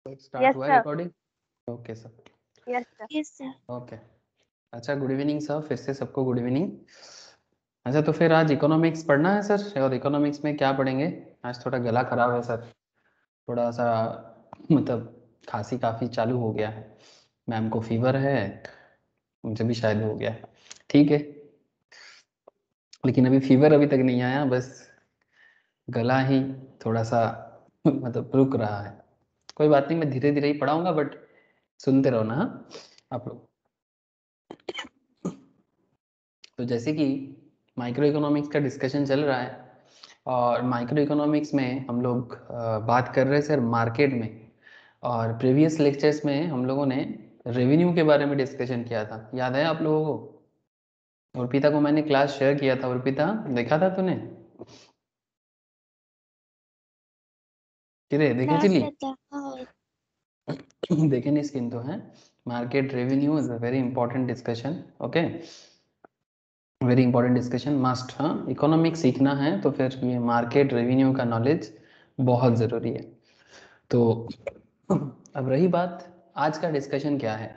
Start हुआ sir. Recording? Okay sir, Yes, sir. Yes, sir. Okay. अच्छा, good evening sir, फिर से सबको गुड इवनिंग। अच्छा, तो फिर आज इकोनॉमिक्स पढ़ना है सर, और इकोनॉमिक्स में क्या पढ़ेंगे? आज थोड़ा गला खराब है सर, थोड़ा सा मतलब खांसी काफ़ी चालू हो गया है, मैम को फीवर है, मुझे भी शायद हो गया है, ठीक है, लेकिन अभी फीवर अभी तक नहीं आया, बस गला ही थोड़ा सा मतलब रुक रहा है। कोई बात नहीं, मैं धीरे धीरे ही पढ़ाऊंगा, बट सुनते रहो ना, हाँ आप लोग। तो जैसे कि माइक्रो इकोनॉमिक्स का डिस्कशन चल रहा है, और माइक्रो इकोनॉमिक्स में हम लोग बात कर रहे हैं सर मार्केट में, और प्रीवियस लेक्चर्स में हम लोगों ने रेवेन्यू के बारे में डिस्कशन किया था, याद है आप लोगों को? अर्पिता को मैंने क्लास शेयर किया था, अर्पिता देखा था तूने? किरे देखे चिल्ली? देखे नहीं स्किन तो है। Market revenue is a very important discussion, okay, very important discussion must. हाँ, इकोनॉमिक्स सीखना है तो फिर ये मार्केट रेवेन्यू का नॉलेज बहुत ज़रूरी है। तो अब रही बात, आज का डिस्कशन क्या है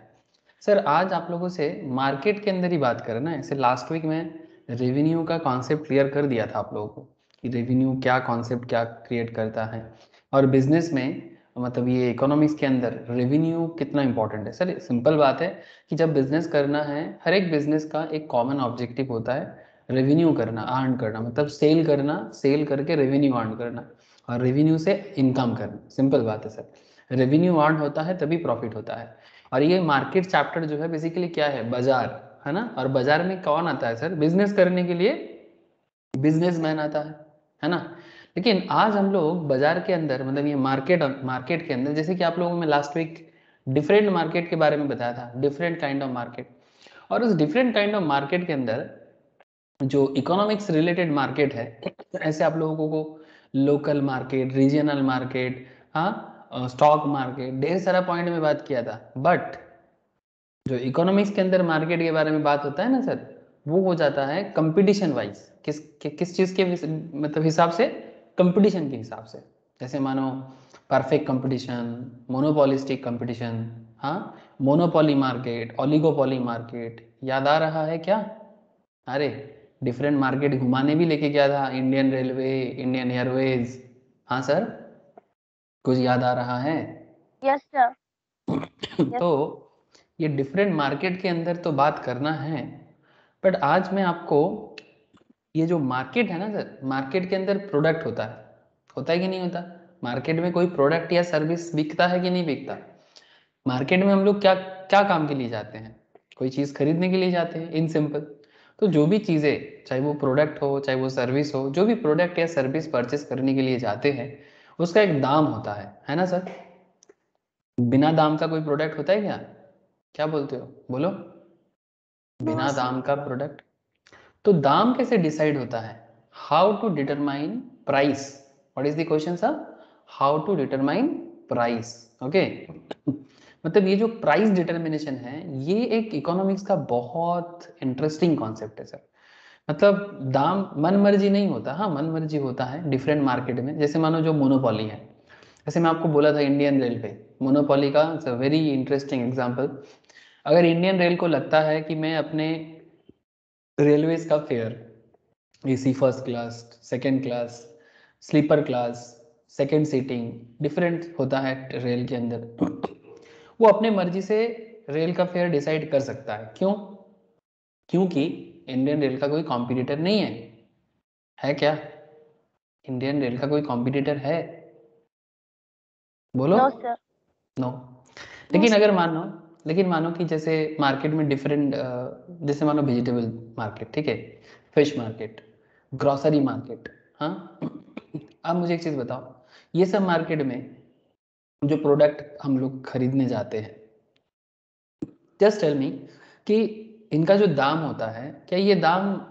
सर? आज आप लोगों से मार्केट के अंदर ही बात करें ना, ऐसे लास्ट वीक में रेवेन्यू का कॉन्सेप्ट क्लियर कर दिया था आप लोगों को कि रेवेन्यू क्या कॉन्सेप्ट क्या क्रिएट करता है, और बिजनेस में मतलब ये इकोनॉमिक्स के अंदर रेवेन्यू कितना इंपॉर्टेंट है। सर सिंपल बात है कि जब बिजनेस करना है, हर एक बिजनेस का एक कॉमन ऑब्जेक्टिव होता है रेवेन्यू करना, अर्न करना, मतलब सेल करना, सेल करके रेवेन्यू अर्न करना, और रेवेन्यू से इनकम करना। सिंपल बात है सर, रेवेन्यू अर्न होता है तभी प्रॉफिट होता है। और ये मार्केट चैप्टर जो है बेसिकली क्या है? बाजार है ना, और बाजार में कौन आता है सर? बिजनेस करने के लिए बिजनेसमैन आता है ना। लेकिन आज हम लोग बाजार के अंदर मतलब ये मार्केट के अंदर, जैसे कि आप लोगों में लास्ट वीक डिफरेंट मार्केट के बारे में बताया था, डिफरेंट काइंड ऑफ मार्केट, और उस डिफरेंट काइंड ऑफ मार्केट के अंदर जो इकोनॉमिक्स रिलेटेड मार्केट है, ऐसे आप लोगों को लोकल मार्केट, रीजनल मार्केट, हाँ स्टॉक मार्केट, ढेर सारा पॉइंट में बात किया था। बट जो इकोनॉमिक्स के अंदर मार्केट के बारे में बात होता है ना सर, वो हो जाता है कंपटीशन वाइज। किस चीज़ के मतलब हिसाब से? कंपटीशन के हिसाब से। जैसे मानो परफेक्ट कंपटीशन, मोनोपोलिस्टिक कंपटीशन, हाँ मोनोपोली मार्केट, ओलिगोपोली मार्केट, याद आ रहा है क्या? अरे डिफरेंट मार्केट घुमाने भी लेके गया था, इंडियन रेलवे, इंडियन एयरवेज, हाँ सर कुछ याद आ रहा है? Yes, sir. तो ये डिफरेंट मार्केट के अंदर तो बात करना है, बट आज मैं आपको ये जो मार्केट है ना सर, मार्केट के अंदर प्रोडक्ट होता है कि नहीं होता? मार्केट में कोई प्रोडक्ट या सर्विस बिकता है कि नहीं बिकता? मार्केट में हम लोग क्या क्या काम के लिए जाते हैं? कोई चीज़ खरीदने के लिए जाते हैं, इन सिंपल। तो जो भी चीज़ें, चाहे वो प्रोडक्ट हो चाहे वो सर्विस हो, जो भी प्रोडक्ट या सर्विस परचेस करने के लिए जाते हैं, उसका एक दाम होता है ना सर? बिना दाम का कोई प्रोडक्ट होता है क्या? क्या बोलते हो, बोलो? बिना दाम का प्रोडक्ट। तो दाम कैसे डिसाइड होता है? How to determine price? What is the question sir? How to determine price, okay. मतलब ये जो प्राइस डिटर्मिनेशन है, ये एक इकोनॉमिक्स का बहुत इंटरेस्टिंग कॉन्सेप्ट है सर। मतलब दाम मन मर्जी नहीं होता, हाँ मन मर्जी होता है डिफरेंट मार्केट में। जैसे मानो जो मोनोपोली है, जैसे मैं आपको बोला था इंडियन रेलवे, मोनोपोली का it's a very interesting example. अगर इंडियन रेल को लगता है कि मैं अपने रेलवेज का fare AC first class, second class, sleeper class, second seating different होता है रेल के अंदर, वो अपने मर्जी से रेल का फेयर डिसाइड कर सकता है। क्यों? क्योंकि इंडियन रेल का कोई कॉम्पिटिटर नहीं है क्या? इंडियन रेल का कोई कॉम्पिटिटर है? बोलो। No, sir. नो। लेकिन अगर मानो कि जैसे मार्केट में डिफरेंट, जैसे मानो वेजिटेबल मार्केट, ठीक है, फिश मार्केट, ग्रोसरी मार्केट, हाँ। अब मुझे एक चीज़ बताओ, ये सब मार्केट में जो प्रोडक्ट हम लोग खरीदने जाते हैं, जस्ट टेल मी कि इनका जो दाम होता है, क्या ये दाम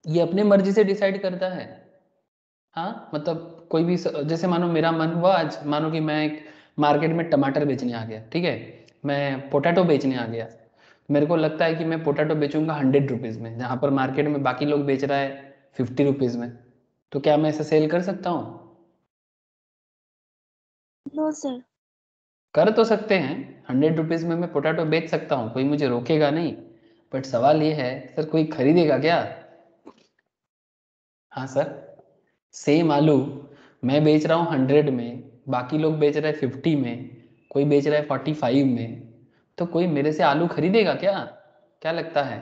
ये अपने मर्जी से डिसाइड करता है? हाँ मतलब कोई भी जैसे मानो मेरा मन हुआ आज, मानो कि मैं एक मार्केट में टमाटर बेचने आ गया, ठीक है, मैं पोटैटो बेचने आ गया, मेरे को लगता है कि मैं पोटैटो बेचूंगा 100 रुपीज़ में, जहाँ पर मार्केट में बाकी लोग बेच रहा है 50 रुपीज़ में, तो क्या मैं ऐसा सेल कर सकता हूँ? No sir. कर तो सकते हैं, 100 रुपीज में मैं पोटैटो बेच सकता हूँ, कोई मुझे रोकेगा नहीं, बट सवाल ये है सर कोई खरीदेगा क्या? हाँ सर, सेम आलू मैं बेच रहा हूँ 100 में, बाकी लोग बेच रहे हैं 50 में, कोई बेच रहा है 45 में, तो कोई मेरे से आलू खरीदेगा क्या? क्या लगता है?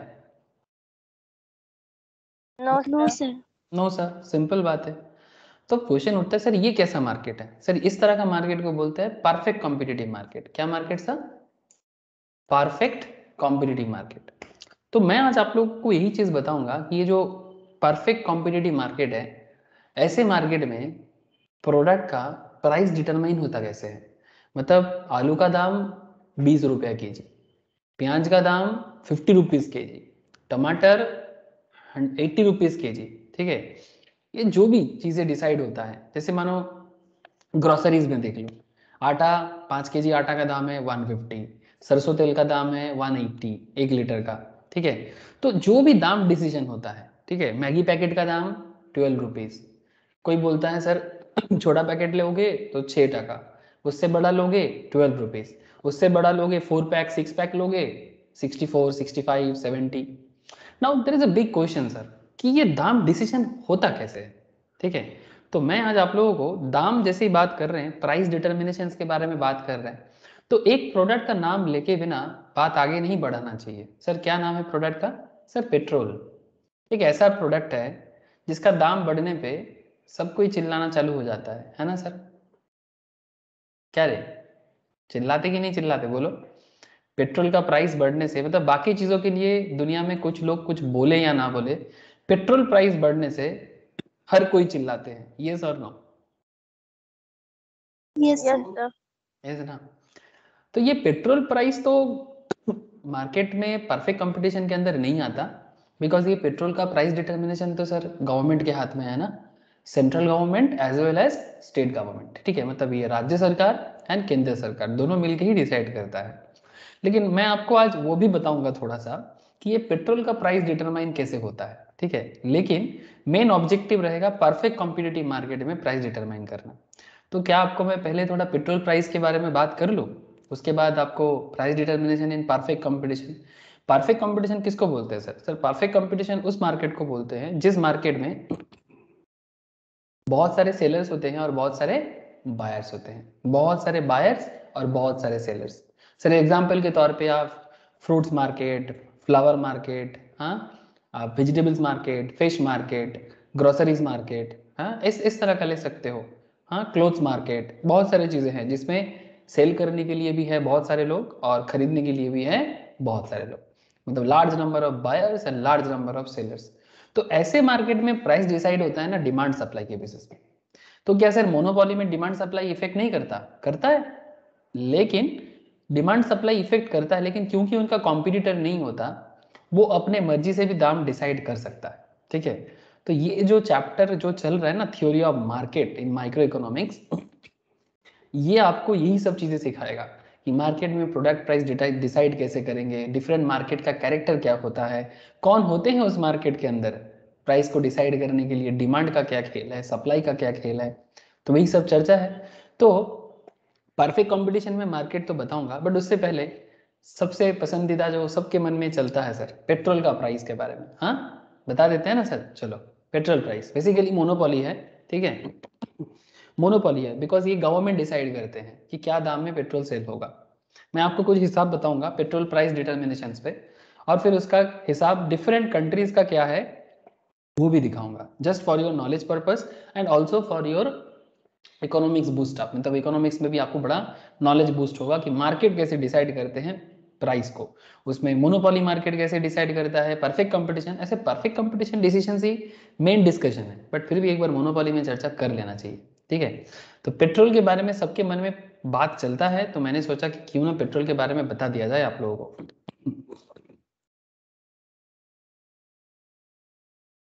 No sir. No sir, simple बात है। तो क्वेश्चन उठता है सर ये कैसा मार्केट है? सर इस तरह का मार्केट को बोलते हैं परफेक्ट कॉम्पिटिटिव मार्केट। क्या market sir? Perfect competitive market. तो मैं आज आप लोगों को यही चीज बताऊंगा कि ये जो परफेक्ट कॉम्पिटिटिव मार्केट है, ऐसे मार्केट में प्रोडक्ट का प्राइस डिटरमाइन होता कैसे है। मतलब आलू का दाम 20 रुपया के जी, प्याज का दाम 50 रुपीज़ के जी, टमाटर 80 रुपीज़ के जी, ठीक है। ये जो भी चीज़ें डिसाइड होता है, जैसे मानो ग्रोसरीज में देख लो, आटा 5 के जी आटा का दाम है 150, सरसों तेल का दाम है 180 1 लीटर का, ठीक है। तो जो भी दाम डिसीजन होता है, ठीक है, मैगी पैकेट का दाम 12 रुपीज़, कोई बोलता है सर छोटा पैकेट लोगे तो 6 टका, उससे बड़ा लोगे 12 रुपीज़, उससे बड़ा लोगे 4 पैक 6 पैक लोगे 64 65 70। Now there is a big question sir कि ये दाम डिसीजन होता कैसे है, ठीक है। तो मैं आज आप लोगों को दाम जैसे ही बात कर रहे हैं, प्राइस डिटर्मिनेशन के बारे में बात कर रहे हैं, तो एक प्रोडक्ट का नाम लेके बिना बात आगे नहीं बढ़ाना चाहिए। सर क्या नाम है प्रोडक्ट का? Sir petrol. एक ऐसा प्रोडक्ट है जिसका दाम बढ़ने पे सब कोई चिल्लाना चालू हो जाता है ना सर? क्या रे, चिल्लाते कि नहीं चिल्लाते बोलो? पेट्रोल का प्राइस बढ़ने से, मतलब बाकी चीजों के लिए दुनिया में कुछ लोग कुछ बोले या ना बोले, पेट्रोल प्राइस बढ़ने से हर कोई चिल्लाते हैं। ये sir no? Yes sir. Yes ना? तो ये पेट्रोल प्राइस तो मार्केट में परफेक्ट कंपटीशन के अंदर नहीं आता, बिकॉज ये पेट्रोल का प्राइस डिटर्मिनेशन तो सर गवर्नमेंट के हाथ में है ना, central government as well as state government, ठीक है। मतलब ये राज्य सरकार एंड केंद्र सरकार दोनों मिलकर ही डिसाइड करता है। लेकिन मैं आपको आज वो भी बताऊंगा थोड़ा सा कि ये पेट्रोल का प्राइस डिटरमाइन कैसे होता है, ठीक है। लेकिन मेन ऑब्जेक्टिव रहेगा परफेक्ट कॉम्पिटिटिव मार्केट में प्राइस डिटरमाइन करना। तो क्या आपको मैं पहले थोड़ा पेट्रोल प्राइस के बारे में बात कर लूँ, उसके बाद आपको price determination in perfect competition. Perfect competition किसको बोलते हैं सर? सर परफेक्ट कंपटीशन उस मार्केट को बोलते हैं जिस मार्केट में बहुत सारे सेलर्स होते हैं और बहुत सारे बायर्स होते हैं, बहुत सारे बायर्स और बहुत सारे सेलर्स। सर एग्जांपल के तौर पे आप फ्रूट्स मार्केट, फ्लावर मार्केट, हाँ, आप vegetables market, fish market, groceries market, हाँ, इस तरह का ले सकते हो। हाँ, क्लोथ्स मार्केट, बहुत सारी चीज़ें हैं जिसमें सेल करने के लिए भी है बहुत सारे लोग और खरीदने के लिए भी है बहुत सारे लोग, मतलब large number of buyers and large number of sellers. तो ऐसे मार्केट में प्राइस डिसाइड होता है ना डिमांड सप्लाई के बेसिस पे। तो क्या सर मोनोपोली में डिमांड सप्लाई इफेक्ट नहीं करता? करता है, लेकिन डिमांड सप्लाई इफेक्ट करता है, लेकिन क्योंकि उनका कॉम्पिटिटर नहीं होता, वो अपने मर्जी से भी दाम डिसाइड कर सकता है, ठीक है। तो ये जो चैप्टर जो चल रहा है ना, theory of market in micro economics, ये आपको यही सब चीजें सिखाएगा कि मार्केट में प्रोडक्ट प्राइस डिसाइड कैसे करेंगे, डिफरेंट मार्केट का कैरेक्टर क्या होता है, कौन होते हैं उस मार्केट के अंदर, प्राइस को डिसाइड करने के लिए डिमांड का क्या खेल है, सप्लाई का क्या खेल है, तो वही सब चर्चा है। तो परफेक्ट कंपटीशन में मार्केट तो बताऊंगा, बट उससे पहले सबसे पसंदीदा जो सबके मन में चलता है सर, पेट्रोल का प्राइस के बारे में, हाँ बता देते हैं ना सर। चलो, पेट्रोल प्राइस बेसिकली मोनोपोली है, ठीक है। मोनोपोली है बिकॉज ये गवर्नमेंट डिसाइड करते हैं कि क्या दाम में पेट्रोल सेल होगा। मैं आपको कुछ हिसाब बताऊंगा पेट्रोल प्राइस डिटर्मिनेशन पे, और फिर उसका हिसाब डिफरेंट कंट्रीज का क्या है वो भी दिखाऊंगा, just for your knowledge purpose and also for your economics boost up. मतलब इकोनॉमिक्स में भी आपको बड़ा नॉलेज बूस्ट होगा कि मार्केट कैसे डिसाइड करते हैं प्राइस को, उसमें मोनोपोली मार्केट कैसे डिसाइड करता है, परफेक्ट कंपटीशन, ऐसे परफेक्ट कंपटीशन डिसीजन ही मेन डिस्कशन है, बट फिर भी एक बार मोनोपोली में चर्चा कर लेना चाहिए, ठीक है। तो पेट्रोल के बारे में सबके मन में बात चलता है, तो मैंने सोचा कि क्यों ना पेट्रोल के बारे में बता दिया जाए आप लोगों को।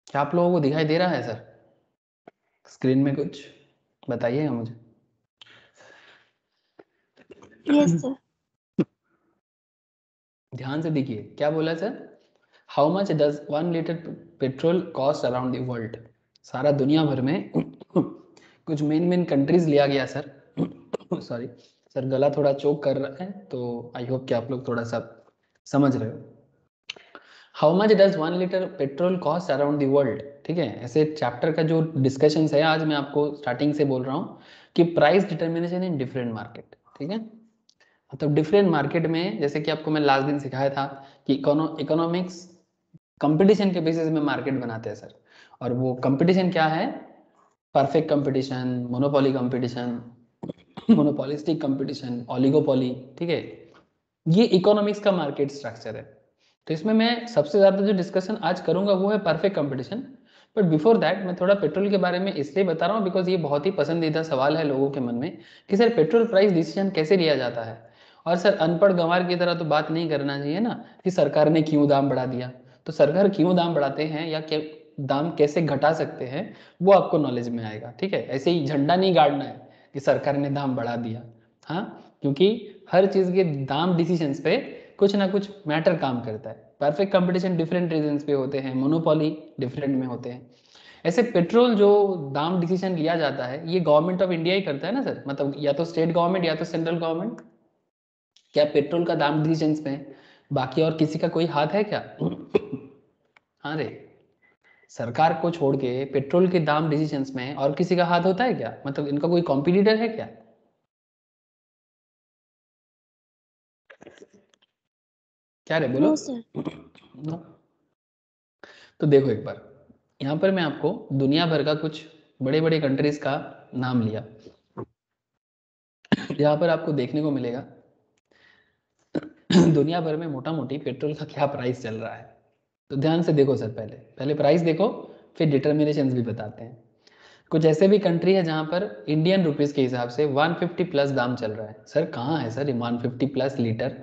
क्या आप लोगों को दिखाई दे रहा है सर स्क्रीन में? कुछ बताइएगा मुझे। Yes sir. ध्यान से देखिए क्या बोला sir, how much does 1 litre petrol cost around the world. सारा दुनिया भर में कुछ मेन मेन कंट्रीज लिया गया सर, सॉरी सर, गला थोड़ा चोक कर रहा है, तो आई होप कि आप लोग थोड़ा सा समझ रहे हो। How much does 1 litre petrol cost around the world, ठीक है। ऐसे चैप्टर का जो डिस्कशन है आज मैं आपको स्टार्टिंग से बोल रहा हूँ कि price determination in different market, ठीक है। मतलब डिफरेंट मार्केट में, जैसे कि आपको मैं लास्ट दिन सिखाया था कि इकोनॉमिक्स कंपटीशन के बेसिस में मार्केट बनाते हैं सर। और वो कंपटीशन क्या है? Perfect competition, monopoly competition, monopolistic competition, oligopoly, ठीक है। ये इकोनॉमिक्स का मार्केट स्ट्रक्चर है। तो इसमें मैं सबसे ज़्यादा जो डिस्कशन आज करूंगा वो है perfect competition. But before that मैं थोड़ा पेट्रोल के बारे में इसलिए बता रहा हूँ बिकॉज ये बहुत ही पसंदीदा सवाल है लोगों के मन में कि सर पेट्रोल प्राइस डिसीजन कैसे लिया जाता है। और सर अनपढ़ गंवार की तरह तो बात नहीं करना चाहिए ना कि सरकार ने क्यों दाम बढ़ा दिया। तो सरकार क्यों दाम बढ़ाते हैं या क्या दाम कैसे घटा सकते हैं वो आपको नॉलेज में आएगा, ठीक है। ऐसे ही झंडा नहीं गाड़ना है कि सरकार ने दाम बढ़ा दिया, हाँ, क्योंकि हर चीज़ के दाम डिसीजंस पे कुछ ना कुछ मैटर काम करता है। परफेक्ट कंपटीशन डिफरेंट रीजंस पे होते हैं, मोनोपोली डिफरेंट में होते हैं। ऐसे पेट्रोल जो दाम डिसीजन लिया जाता है ये गवर्नमेंट ऑफ इंडिया ही करता है ना सर, मतलब या तो स्टेट गवर्नमेंट या तो सेंट्रल गवर्नमेंट। क्या पेट्रोल का दाम डिसीजन में बाकी और किसी का कोई हाथ है क्या? हाँ रे, सरकार को छोड़ के पेट्रोल के दाम डिसीजंस में और किसी का हाथ होता है क्या? मतलब इनका कोई कॉम्पिटिटर है क्या? क्या रे बोलो। No sir. नो। तो देखो एक बार, यहाँ पर मैं आपको दुनिया भर का कुछ बड़े बड़े कंट्रीज का नाम लिया। यहाँ पर आपको देखने को मिलेगा दुनिया भर में मोटा मोटी पेट्रोल का क्या प्राइस चल रहा है। तो ध्यान से देखो सर, पहले पहले प्राइस देखो, फिर डिटर्मिनेशन भी बताते हैं। कुछ ऐसे भी कंट्री है जहाँ पर इंडियन रुपीस के हिसाब से 150 प्लस दाम चल रहा है। सर कहाँ है सर 150 प्लस लीटर?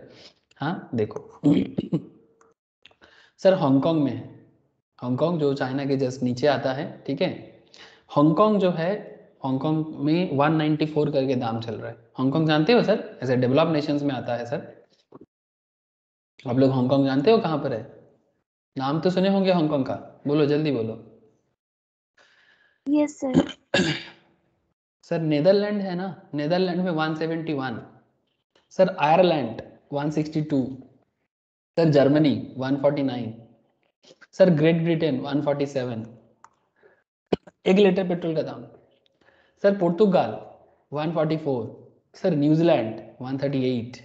हाँ देखो सर हांगकांग में है। हांगकांग जो चाइना के जस्ट नीचे आता है, ठीक है। हांगकांग जो है, हांगकांग में 194 करके दाम चल रहा है। हांगकांग जानते हो सर, ऐसे डेवलप नेशंस में आता है सर। आप लोग हांगकांग जानते हो कहाँ पर है? नाम तो सुने होंगे हांगकांग का, बोलो जल्दी बोलो। Yes sir. सर नेदरलैंड है ना, नेदरलैंड में 171। Sir Ireland 162। Sir Germany 149। Sir great Britain 147 एक लीटर पेट्रोल का दाम। सर पुर्तगाल 144। Sir New Zealand 138।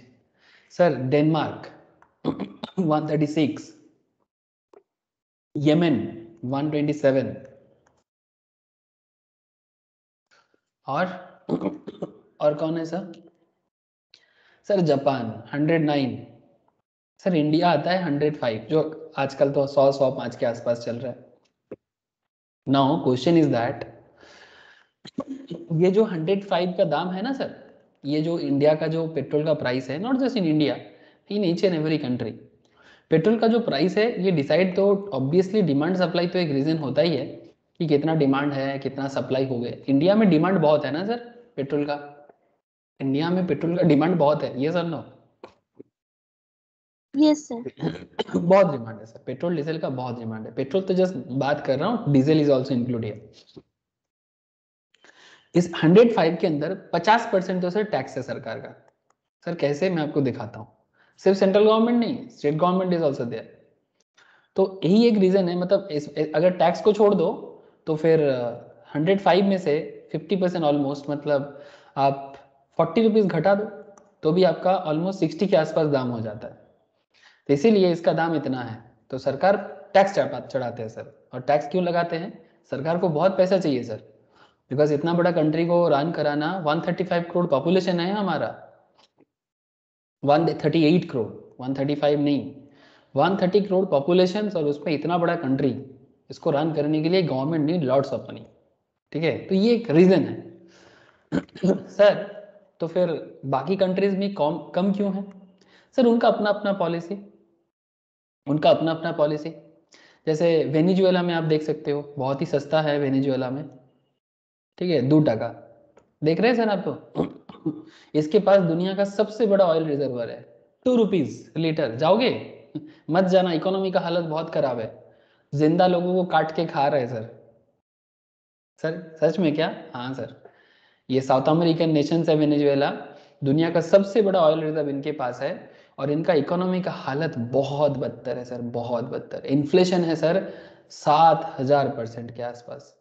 Sir Denmark 136। Yemen 127। और कौन है sir? Sir Japan 109। Sir India आता है 105, जो आजकल तो 100-105 के आसपास चल रहा है। नाउ क्वेश्चन इज दैट ये जो 105 का दाम है ना सर, ये जो इंडिया का जो पेट्रोल का प्राइस है, not just in India, in each and every country, petrol का जो प्राइस है ये डिसाइड तो ऑब्वियसली डिमांड सप्लाई तो एक रीजन होता ही है कि कितना डिमांड है कितना सप्लाई हो गया। इंडिया में डिमांड बहुत है ना सर पेट्रोल का, इंडिया में पेट्रोल का डिमांड बहुत है, ये सर नो? Yes sir. बहुत डिमांड है सर, पेट्रोल डीजल का बहुत डिमांड है। पेट्रोल तो जस्ट बात कर रहा हूँ, diesel is also include here. इस 105 के अंदर 50% तो सर टैक्स है सरकार का। सर कैसे, मैं आपको दिखाता हूँ। सिर्फ सेंट्रल गवर्नमेंट नहीं, state government is also there. तो यही एक रीजन है, मतलब अगर टैक्स को छोड़ दो तो फिर 105 में से 50% ऑलमोस्ट, मतलब आप 40 रुपीज़ घटा दो तो भी आपका ऑलमोस्ट 60 के आसपास दाम हो जाता है। तो इसीलिए इसका दाम इतना है। तो सरकार टैक्स चढ़ाते हैं सर। और टैक्स क्यों लगाते हैं? सरकार को बहुत पैसा चाहिए सर, बिकॉज इतना बड़ा कंट्री को रन कराना, 135 करोड़ पॉपुलेशन है हमारा, 138 करोड़, 135 नहीं, 130 करोड़ पॉपुलेशन और उसमें इतना बड़ा कंट्री, इसको रन करने के लिए government need lots of money, ठीक है। तो ये एक रीजन है सर। तो फिर बाकी कंट्रीज में कम क्यों है? सर उनका अपना अपना पॉलिसी, उनका अपना अपना पॉलिसी। जैसे वेनेजुएला में आप देख सकते हो, बहुत ही सस्ता है वेनेजुएला में, ठीक है, 2 टका। देख रहे हैं सर आप तो इसके पास दुनिया का सबसे बड़ा ऑयल रिजर्वर है, 2 रुपीज लीटर। जाओगे? मत जाना, इकोनॉमी का हालत बहुत खराब है, जिंदा लोगों को काट के खा रहे हैं सर। सर सच में क्या? हाँ सर, ये साउथ अमेरिकन नेशन है वेनेजुएला, दुनिया का सबसे बड़ा ऑयल रिजर्व इनके पास है, और इनका इकोनॉमी का हालत बहुत बदतर है सर, बहुत बदतर। इन्फ्लेशन है सर 7000% के आसपास।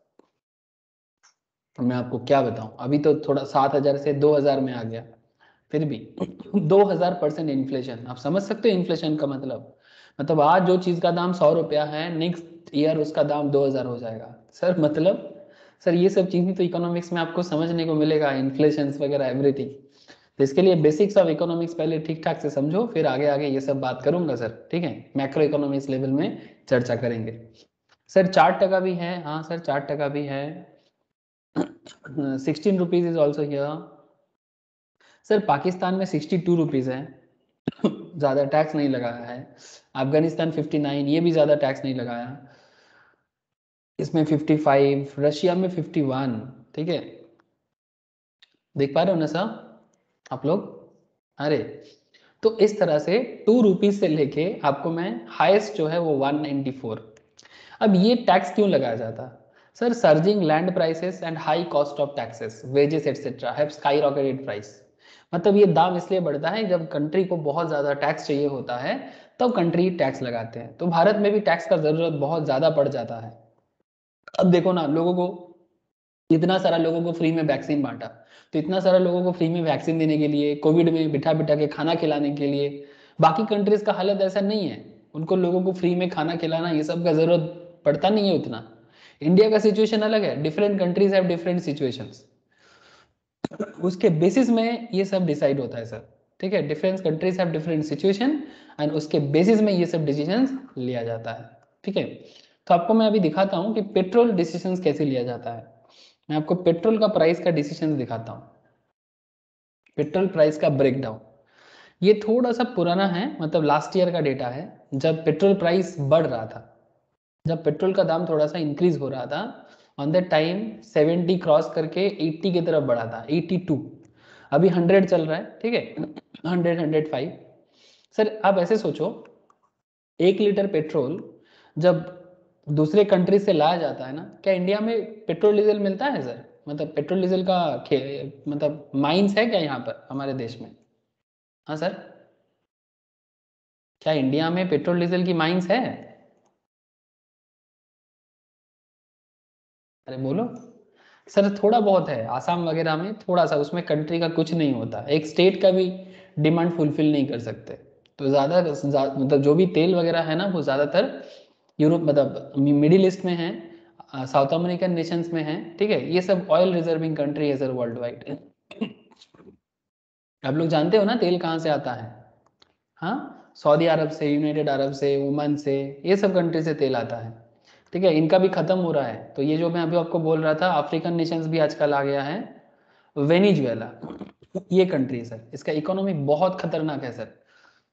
तो मैं आपको क्या बताऊं, अभी तो थोड़ा 7000 से 2000 में आ गया, फिर भी 2000% इन्फ्लेशन। आप समझ सकते हो इन्फ्लेशन का मतलब आज जो चीज का दाम 100 रुपया है, नेक्स्ट ईयर उसका दाम 2000 हो जाएगा सर। सर ये सब चीजें तो इकोनॉमिक्स में आपको समझने को मिलेगा, इन्फ्लेशन वगैरह एवरीथिंग। तो इसके लिए बेसिक्स ऑफ इकोनॉमिक्स पहले ठीक ठाक से समझो, फिर आगे आगे ये सब बात करूंगा सर, ठीक है। मैक्रो इकोनॉमिक्स लेवल में चर्चा करेंगे। सर 4% भी है, हाँ सर 4% भी है। 16 rupees is also here. Sir Pakistan में 62 रुपीज है, ज़्यादा टैक्स नहीं लगाया है। अफगानिस्तान 59, ये भी ज़्यादा टैक्स नहीं लगाया। इसमें 55, रशिया में 51, ठीक है। देख पा रहे हो ना सर आप लोग? अरे तो इस तरह से 2 रुपीज से लेके आपको मैं हाईएस्ट जो है वो 194। अब ये टैक्स क्यों लगाया जाता? Sir surging land prices and high cost of taxes, wages etcetera have sky rocketed price. मतलब ये दाम इसलिए बढ़ता है जब कंट्री को बहुत ज़्यादा टैक्स चाहिए होता है, तब कंट्री टैक्स लगाते हैं। तो भारत में भी टैक्स का ज़रूरत बहुत ज़्यादा पड़ जाता है। अब देखो ना, लोगों को इतना सारा लोगों को फ्री में वैक्सीन बांटा, तो इतना सारा लोगों को फ्री में वैक्सीन देने के लिए, कोविड में बिठा बिठा के खाना खिलाने के लिए, बाकी कंट्रीज का हालत ऐसा नहीं है, उनको लोगों को फ्री में खाना खिलाना ये सब का जरूरत पड़ता नहीं है उतना। इंडिया का सिचुएशन अलग है, different countries have different situations, उसके बेसिस में ये सब डिसाइड होता है सर, ठीक है। Different countries have different situation and उसके बेसिस में ये सब डिसीजंस लिया जाता है, ठीक है। तो आपको मैं अभी दिखाता हूँ कि पेट्रोल डिसीजंस कैसे लिया जाता है। मैं आपको पेट्रोल का प्राइस का डिसीजन दिखाता हूँ, पेट्रोल प्राइस का ब्रेकडाउन। ये थोड़ा सा पुराना है, मतलब लास्ट ईयर का डेटा है, जब पेट्रोल प्राइस बढ़ रहा था, जब पेट्रोल का दाम थोड़ा सा इंक्रीज हो रहा था, ऑन द टाइम 70 क्रॉस करके 80 की तरफ बढ़ा था, 82। अभी 100 चल रहा है, ठीक है, 100, 105। सर आप ऐसे सोचो, 1 लीटर पेट्रोल जब दूसरे कंट्री से लाया जाता है ना, क्या इंडिया में पेट्रोल डीजल मिलता है सर? मतलब पेट्रोल डीजल का मतलब माइंस है क्या यहाँ पर हमारे देश में? हाँ सर, क्या इंडिया में पेट्रोल डीजल की माइंस है? अरे बोलो सर। थोड़ा बहुत है, आसाम वगैरह में थोड़ा सा, उसमें कंट्री का कुछ नहीं होता, एक स्टेट का भी डिमांड फुलफिल नहीं कर सकते। तो मतलब जो भी तेल वगैरह है ना, वो ज़्यादातर यूरोप मतलब मिडिल ईस्ट में है, साउथ अमेरिकन नेशंस में है, ठीक है। ये सब ऑयल रिजर्विंग कंट्री है सर वर्ल्ड वाइड। आप लोग जानते हो ना तेल कहाँ से आता है? हाँ, सऊदी अरब से, यूनाइटेड अरब से, ओमान से, ये सब कंट्री से तेल आता है, ठीक है। इनका भी खत्म हो रहा है। तो ये जो मैं अभी आपको बोल रहा था, अफ्रीकन नेशंस भी आजकल आ गया है, वेनेजुएला, ये कंट्री सर, इसका इकोनॉमी बहुत खतरनाक है सर।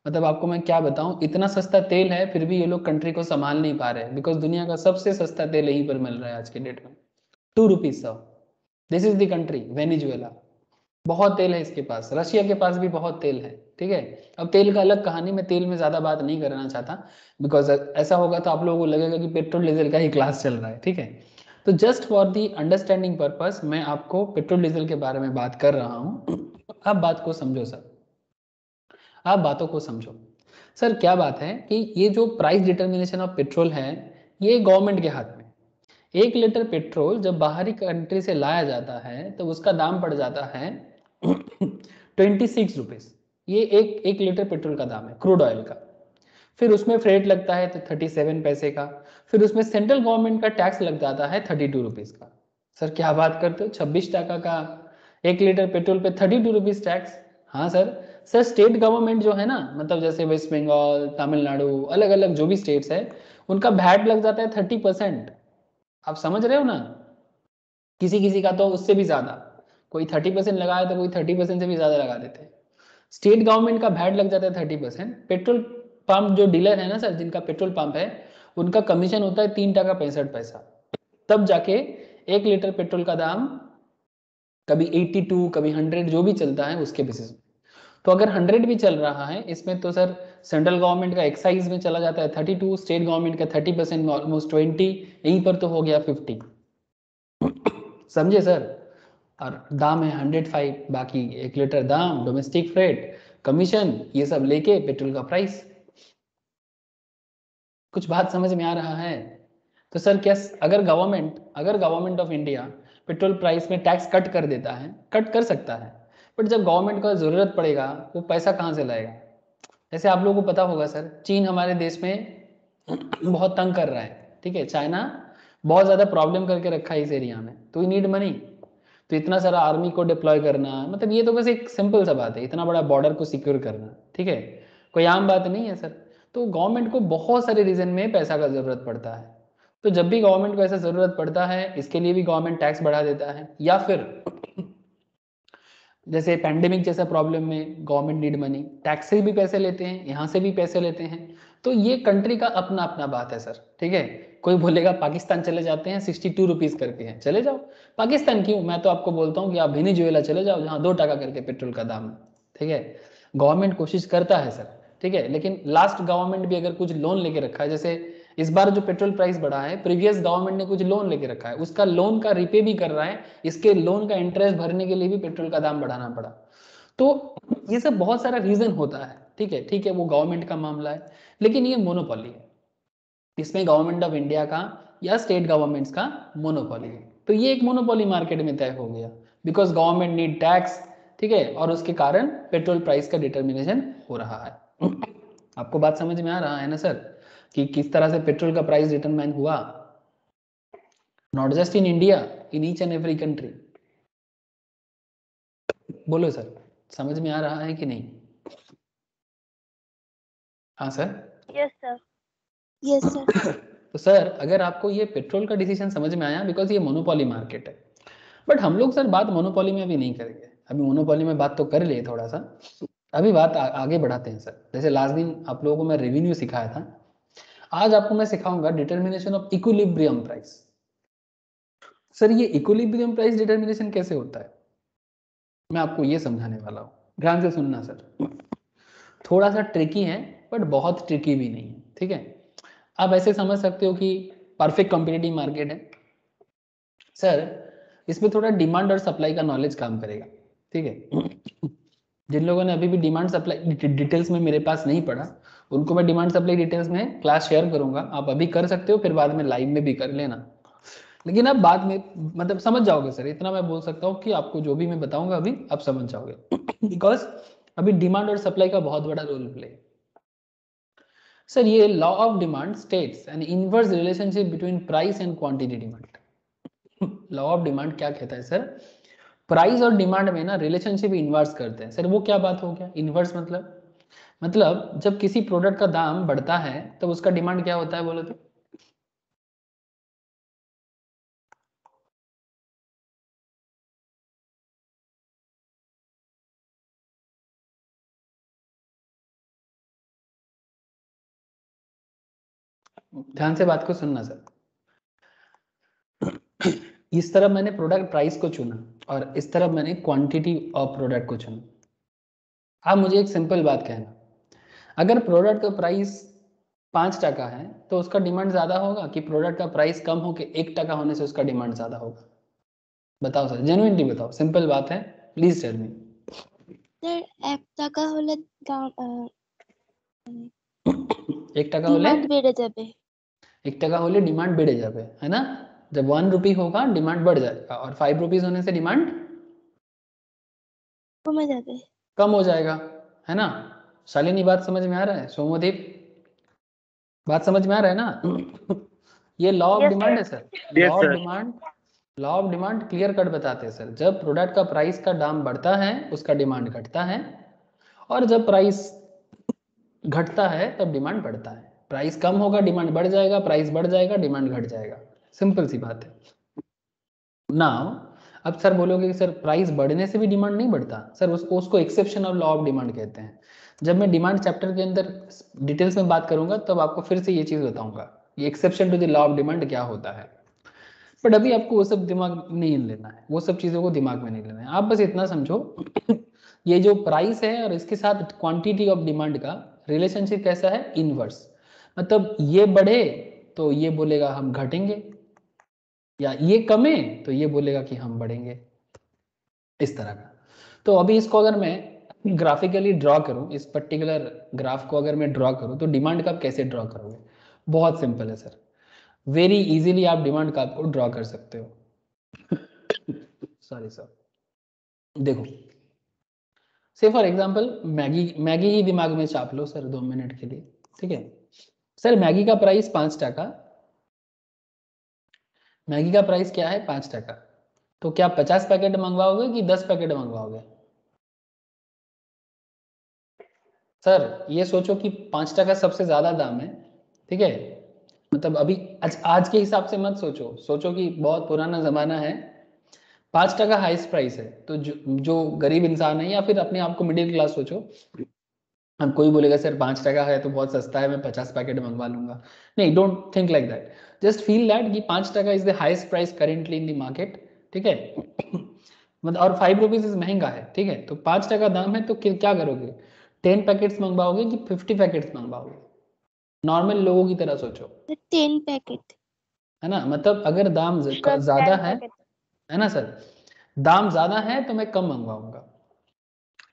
मतलब आपको मैं क्या बताऊं, इतना सस्ता तेल है फिर भी ये लोग कंट्री को संभाल नहीं पा रहे, बिकॉज दुनिया का सबसे सस्ता तेल यहीं पर मिल रहा है आज के डेट में, 2 रुपीज सौ। This is the country Venezuela. बहुत तेल है इसके पास, रशिया के पास भी बहुत तेल है, ठीक है। अब तेल का अलग कहानी, मैं तेल में ज़्यादा बात नहीं करना चाहता, बिकॉज ऐसा होगा तो आप लोगों को लगेगा कि पेट्रोल डीजल का ही क्लास चल रहा है, ठीक है। तो just for the understanding purpose मैं आपको पेट्रोल डीजल के बारे में बात कर रहा हूँ। अब बात को समझो सर, आप बातों को समझो। सर क्या बात है कि ये जो प्राइस डिटर्मिनेशन ऑफ पेट्रोल है, ये गवर्नमेंट के हाथ में। 1 लीटर पेट्रोल जब बाहरी कंट्री से लाया जाता है तो उसका दाम पड़ जाता है 26 रुपीज। ये एक लीटर पेट्रोल का दाम है क्रूड ऑयल का। फिर उसमें फ्रेट लगता है तो 37 पैसे का, फिर उसमें सेंट्रल गवर्नमेंट का टैक्स लग जाता है 32 रुपीज का। सर क्या बात करते हो, 26 टका का 1 लीटर पेट्रोल पे 32 रुपीज टैक्स? हाँ सर। सर स्टेट गवर्नमेंट जो है ना, मतलब जैसे वेस्ट बंगाल, तमिलनाडु, अलग अलग जो भी स्टेट्स है, उनका वैट लग जाता है 30%। आप समझ रहे हो ना? किसी किसी का तो उससे भी ज्यादा, कोई 30% लगाया तो कोई 30% से भी ज्यादा लगा देते हैं। स्टेट गवर्नमेंट का वैट लग जाता है 30%। पेट्रोल पंप जो डीलर है ना सर, जिनका पेट्रोल पंप है, उनका कमीशन होता है 3 टका 65 पैसा। तब जाके 1 लीटर पेट्रोल का दाम कभी 82, कभी 100, जो भी चलता है उसके बेसिस में। तो अगर 100 भी चल रहा है इसमें, तो सर सेंट्रल गवर्नमेंट का एक्साइज में चला जाता है 32, स्टेट गवर्नमेंट का 30% ऑलमोस्ट 20, यहीं पर तो हो गया 50। समझे सर? और दाम है 105, बाकी 1 लीटर दाम, डोमेस्टिक फ्रेट, कमीशन, ये सब लेके पेट्रोल का प्राइस। कुछ बात समझ में आ रहा है? तो सर क्या अगर government of India petrol price में टैक्स कट कर देता है, कट कर सकता है, बट जब गवर्नमेंट को ज़रूरत पड़ेगा वो पैसा कहाँ से लाएगा? जैसे आप लोगों को पता होगा सर, चीन हमारे देश में बहुत तंग कर रहा है, ठीक है, चाइना बहुत ज़्यादा प्रॉब्लम करके रखा है इस एरिया में, तो वी नीड मनी। तो इतना सारा आर्मी को डिप्लॉय करना, मतलब ये तो बस एक सिंपल सा बात है, इतना बड़ा बॉर्डर को सिक्योर करना, ठीक है, कोई आम बात नहीं है सर। तो गवर्नमेंट को बहुत सारे रीजन में पैसा का ज़रूरत पड़ता है, तो जब भी गवर्नमेंट को ऐसा ज़रूरत पड़ता है, इसके लिए भी गवर्नमेंट टैक्स बढ़ा देता है, या फिर जैसे पैंडेमिक जैसा प्रॉब्लम में गवर्नमेंट नीड मनी, टैक्स से भी पैसे लेते हैं, यहाँ से भी पैसे लेते हैं। तो ये कंट्री का अपना अपना बात है सर, ठीक है। कोई बोलेगा पाकिस्तान चले जाते हैं, 62 रुपीज़ करके हैं, चले जाओ। पाकिस्तान क्यों, मैं तो आपको बोलता हूँ कि आप वेनेजुएला चले जाओ, जहाँ 2 टका करके पेट्रोल का दाम है, ठीक है। गवर्नमेंट कोशिश करता है सर, ठीक है, लेकिन लास्ट गवर्नमेंट भी अगर कुछ लोन लेके रखा है, जैसे इस बार जो पेट्रोल प्राइस बढ़ा है, प्रीवियस गवर्नमेंट ने कुछ लोन लेके रखा है, उसका लोन का रिपे भी कर रहा है, इसके लोन का इंटरेस्ट भरने के लिए भी पेट्रोल का दाम बढ़ाना पड़ा। तो ये सब बहुत सारा रीजन होता है, ठीक है, वो गवर्नमेंट का मामला है, लेकिन ये मोनोपोली है, इसमें गवर्नमेंट ऑफ इंडिया का या स्टेट गवर्नमेंट्स का मोनोपोली है। तो ये एक मोनोपोली मार्केट में तय हो गया, बिकॉज गवर्नमेंट नीड टैक्स, ठीक है, और उसके कारण पेट्रोल प्राइस का डिटर्मिनेशन हो रहा है। आपको बात समझ में आ रहा है ना सर, कि किस तरह से पेट्रोल का प्राइस डिटरमाइन हुआ, not just in India, in each and every country. बोलो सर, समझ में आ रहा है कि नहीं? हाँ sir. Yes sir. Yes sir. तो सर अगर आपको ये पेट्रोल का डिसीजन समझ में आया, बिकॉज ये मोनोपोली मार्केट है, बट हम लोग सर बात मोनोपोली में अभी नहीं करेंगे, अभी मोनोपोली में बात तो कर लिए थोड़ा सा, अभी बात आगे बढ़ाते हैं सर। जैसे लास्ट दिन आप लोगों को मैं रेवेन्यू सिखाया था, आज आपको मैं सिखाऊंगा determination of equilibrium price. Sir ये इक्विलिब्रियम प्राइस डिटर्मिनेशन कैसे होता है, मैं आपको ये समझाने वाला हूँ, ध्यान से सुनना सर। थोड़ा सा ट्रिकी है, बट बहुत ट्रिकी भी नहीं है, ठीक है। आप ऐसे समझ सकते हो कि परफेक्ट कॉम्पिटिटिव मार्केट है सर, इसमें थोड़ा डिमांड और सप्लाई का नॉलेज काम करेगा, ठीक है। जिन लोगों ने अभी भी डिमांड सप्लाई डिटेल्स में मेरे पास नहीं पढ़ा, उनको मैं डिमांड सप्लाई डिटेल्स में क्लास शेयर करूंगा, आप अभी कर सकते हो, फिर बाद में लाइव में भी कर लेना, लेकिन अब बाद में मतलब समझ जाओगे सर, इतना मैं बोल सकता हूँ कि आपको जो भी मैं बताऊंगा अभी आप समझ जाओगे, बिकॉज अभी डिमांड और सप्लाई का बहुत बड़ा रोल प्ले। सर ये law of demand states N inverse relationship between price and quantity demand. Law of demand क्या कहता है सर, प्राइस और डिमांड में ना रिलेशनशिप इनवर्स करते हैं। सर वो क्या बात हो गया इनवर्स, मतलब जब किसी प्रोडक्ट का दाम बढ़ता है तब तो उसका डिमांड क्या होता है, बोलो तो? ध्यान से बात को सुनना सर। इस तरफ मैंने प्रोडक्ट प्राइस को चुना और इस तरफ मैंने क्वांटिटी ऑफ प्रोडक्ट को चुना। आप मुझे एक सिंपल बात कहना, अगर प्रोडक्ट का प्राइस 5 टका है तो उसका डिमांड ज़्यादा होगा कि प्रोडक्ट का प्राइस कम हो के 1 टका होने से उसका डिमांड ज़्यादा होगा? बताओ सर, जेन्युइनली बताओ, सिंपल बात है, प्लीज टेल मी। सर 1 টাকা হলে দাম 1 टका होले ডিমান্ড বেড়ে যাবে। 1 टका होले डिमांड बढ़े जाए, है ना? जब 1 रुपी होगा डिमांड बढ़ जाएगा, और 5 रुपीज होने से डिमांड কমে যাবে। कम हो जाएगा, है ना? शालिनी बात समझ में आ रहा है? सोमोदीप बात समझ में आ रहा है ना? ये लॉ ऑफ Yes, डिमांड है sir. Sir, law of demand clear cut बताते हैं सर, जब प्रोडक्ट का प्राइस का दाम बढ़ता है उसका डिमांड घटता है, और जब प्राइस घटता है तब डिमांड बढ़ता है। प्राइस कम होगा डिमांड बढ़ जाएगा, प्राइस बढ़ जाएगा डिमांड घट जाएगा, सिंपल सी बात है। नाउ अब सर बोलोगे कि सर प्राइस बढ़ने से भी डिमांड नहीं बढ़ता, सर उसको exception of law of demand कहते हैं। जब मैं डिमांड चैप्टर के अंदर डिटेल्स में बात करूंगा तब आपको फिर से ये चीज़ बताऊंगा, ये exception to the law of demand क्या होता है, बट अभी आपको वो सब दिमाग नहीं लेना है, वो सब चीज़ों को दिमाग में नहीं लेना है। आप बस इतना समझो ये जो प्राइस है और इसके साथ क्वांटिटी ऑफ डिमांड का रिलेशनशिप कैसा है, इनवर्स। मतलब ये बढ़े तो ये बोलेगा हम घटेंगे, या ये कमे तो ये बोलेगा कि हम बढ़ेंगे। इस तरह का। तो अभी इसको अगर मैं ग्राफिकली ड्रॉ करूं, इस पर्टिकुलर ग्राफ को अगर मैं ड्रॉ करूं, तो डिमांड कर्व कैसे ड्रॉ करोगे? बहुत सिंपल है सर, वेरी इजीली आप डिमांड कर्व को ड्रॉ कर सकते हो। सॉरी सर, देखो से फॉर एग्जांपल मैगी, मैगी ही दिमाग में छाप लो सर 2 मिनट के लिए, ठीक है सर। मैगी का प्राइस 5 टका, मैगी का प्राइस क्या है? 5 टका। तो क्या 50 पैकेट मंगवाओगे कि 10 पैकेट मंगवाओगे? सर ये सोचो कि 5 टका सबसे ज्यादा दाम है, ठीक है, मतलब अभी आज के हिसाब से मत सोचो, सोचो कि बहुत पुराना जमाना है, 5 टका हाईएस्ट प्राइस है। तो जो गरीब इंसान है या फिर अपने आप को मिडिल क्लास सोचो, अब कोई बोलेगा सर 5 टका है तो बहुत सस्ता है, मैं 50 पैकेट मंगवा लूंगा। नहीं, don't think like that, just feel that कि 5 टका is the highest price currently in the market, ठीक है। मतलब और 5 रुपीज इज महंगा है, ठीक है। तो 5 टका दाम है, तो क्या करोगे? 10 पैकेट्स मंगवाओगे कि 50 पैकेट्स मंगवाओगे? नॉर्मल लोगों की तरह सोचो, 10 पैकेट। है ना। मतलब अगर दाम सर ज्यादा 10 पैकेट। है ना सर, दाम ज्यादा है तो मैं कम मंगवाऊंगा।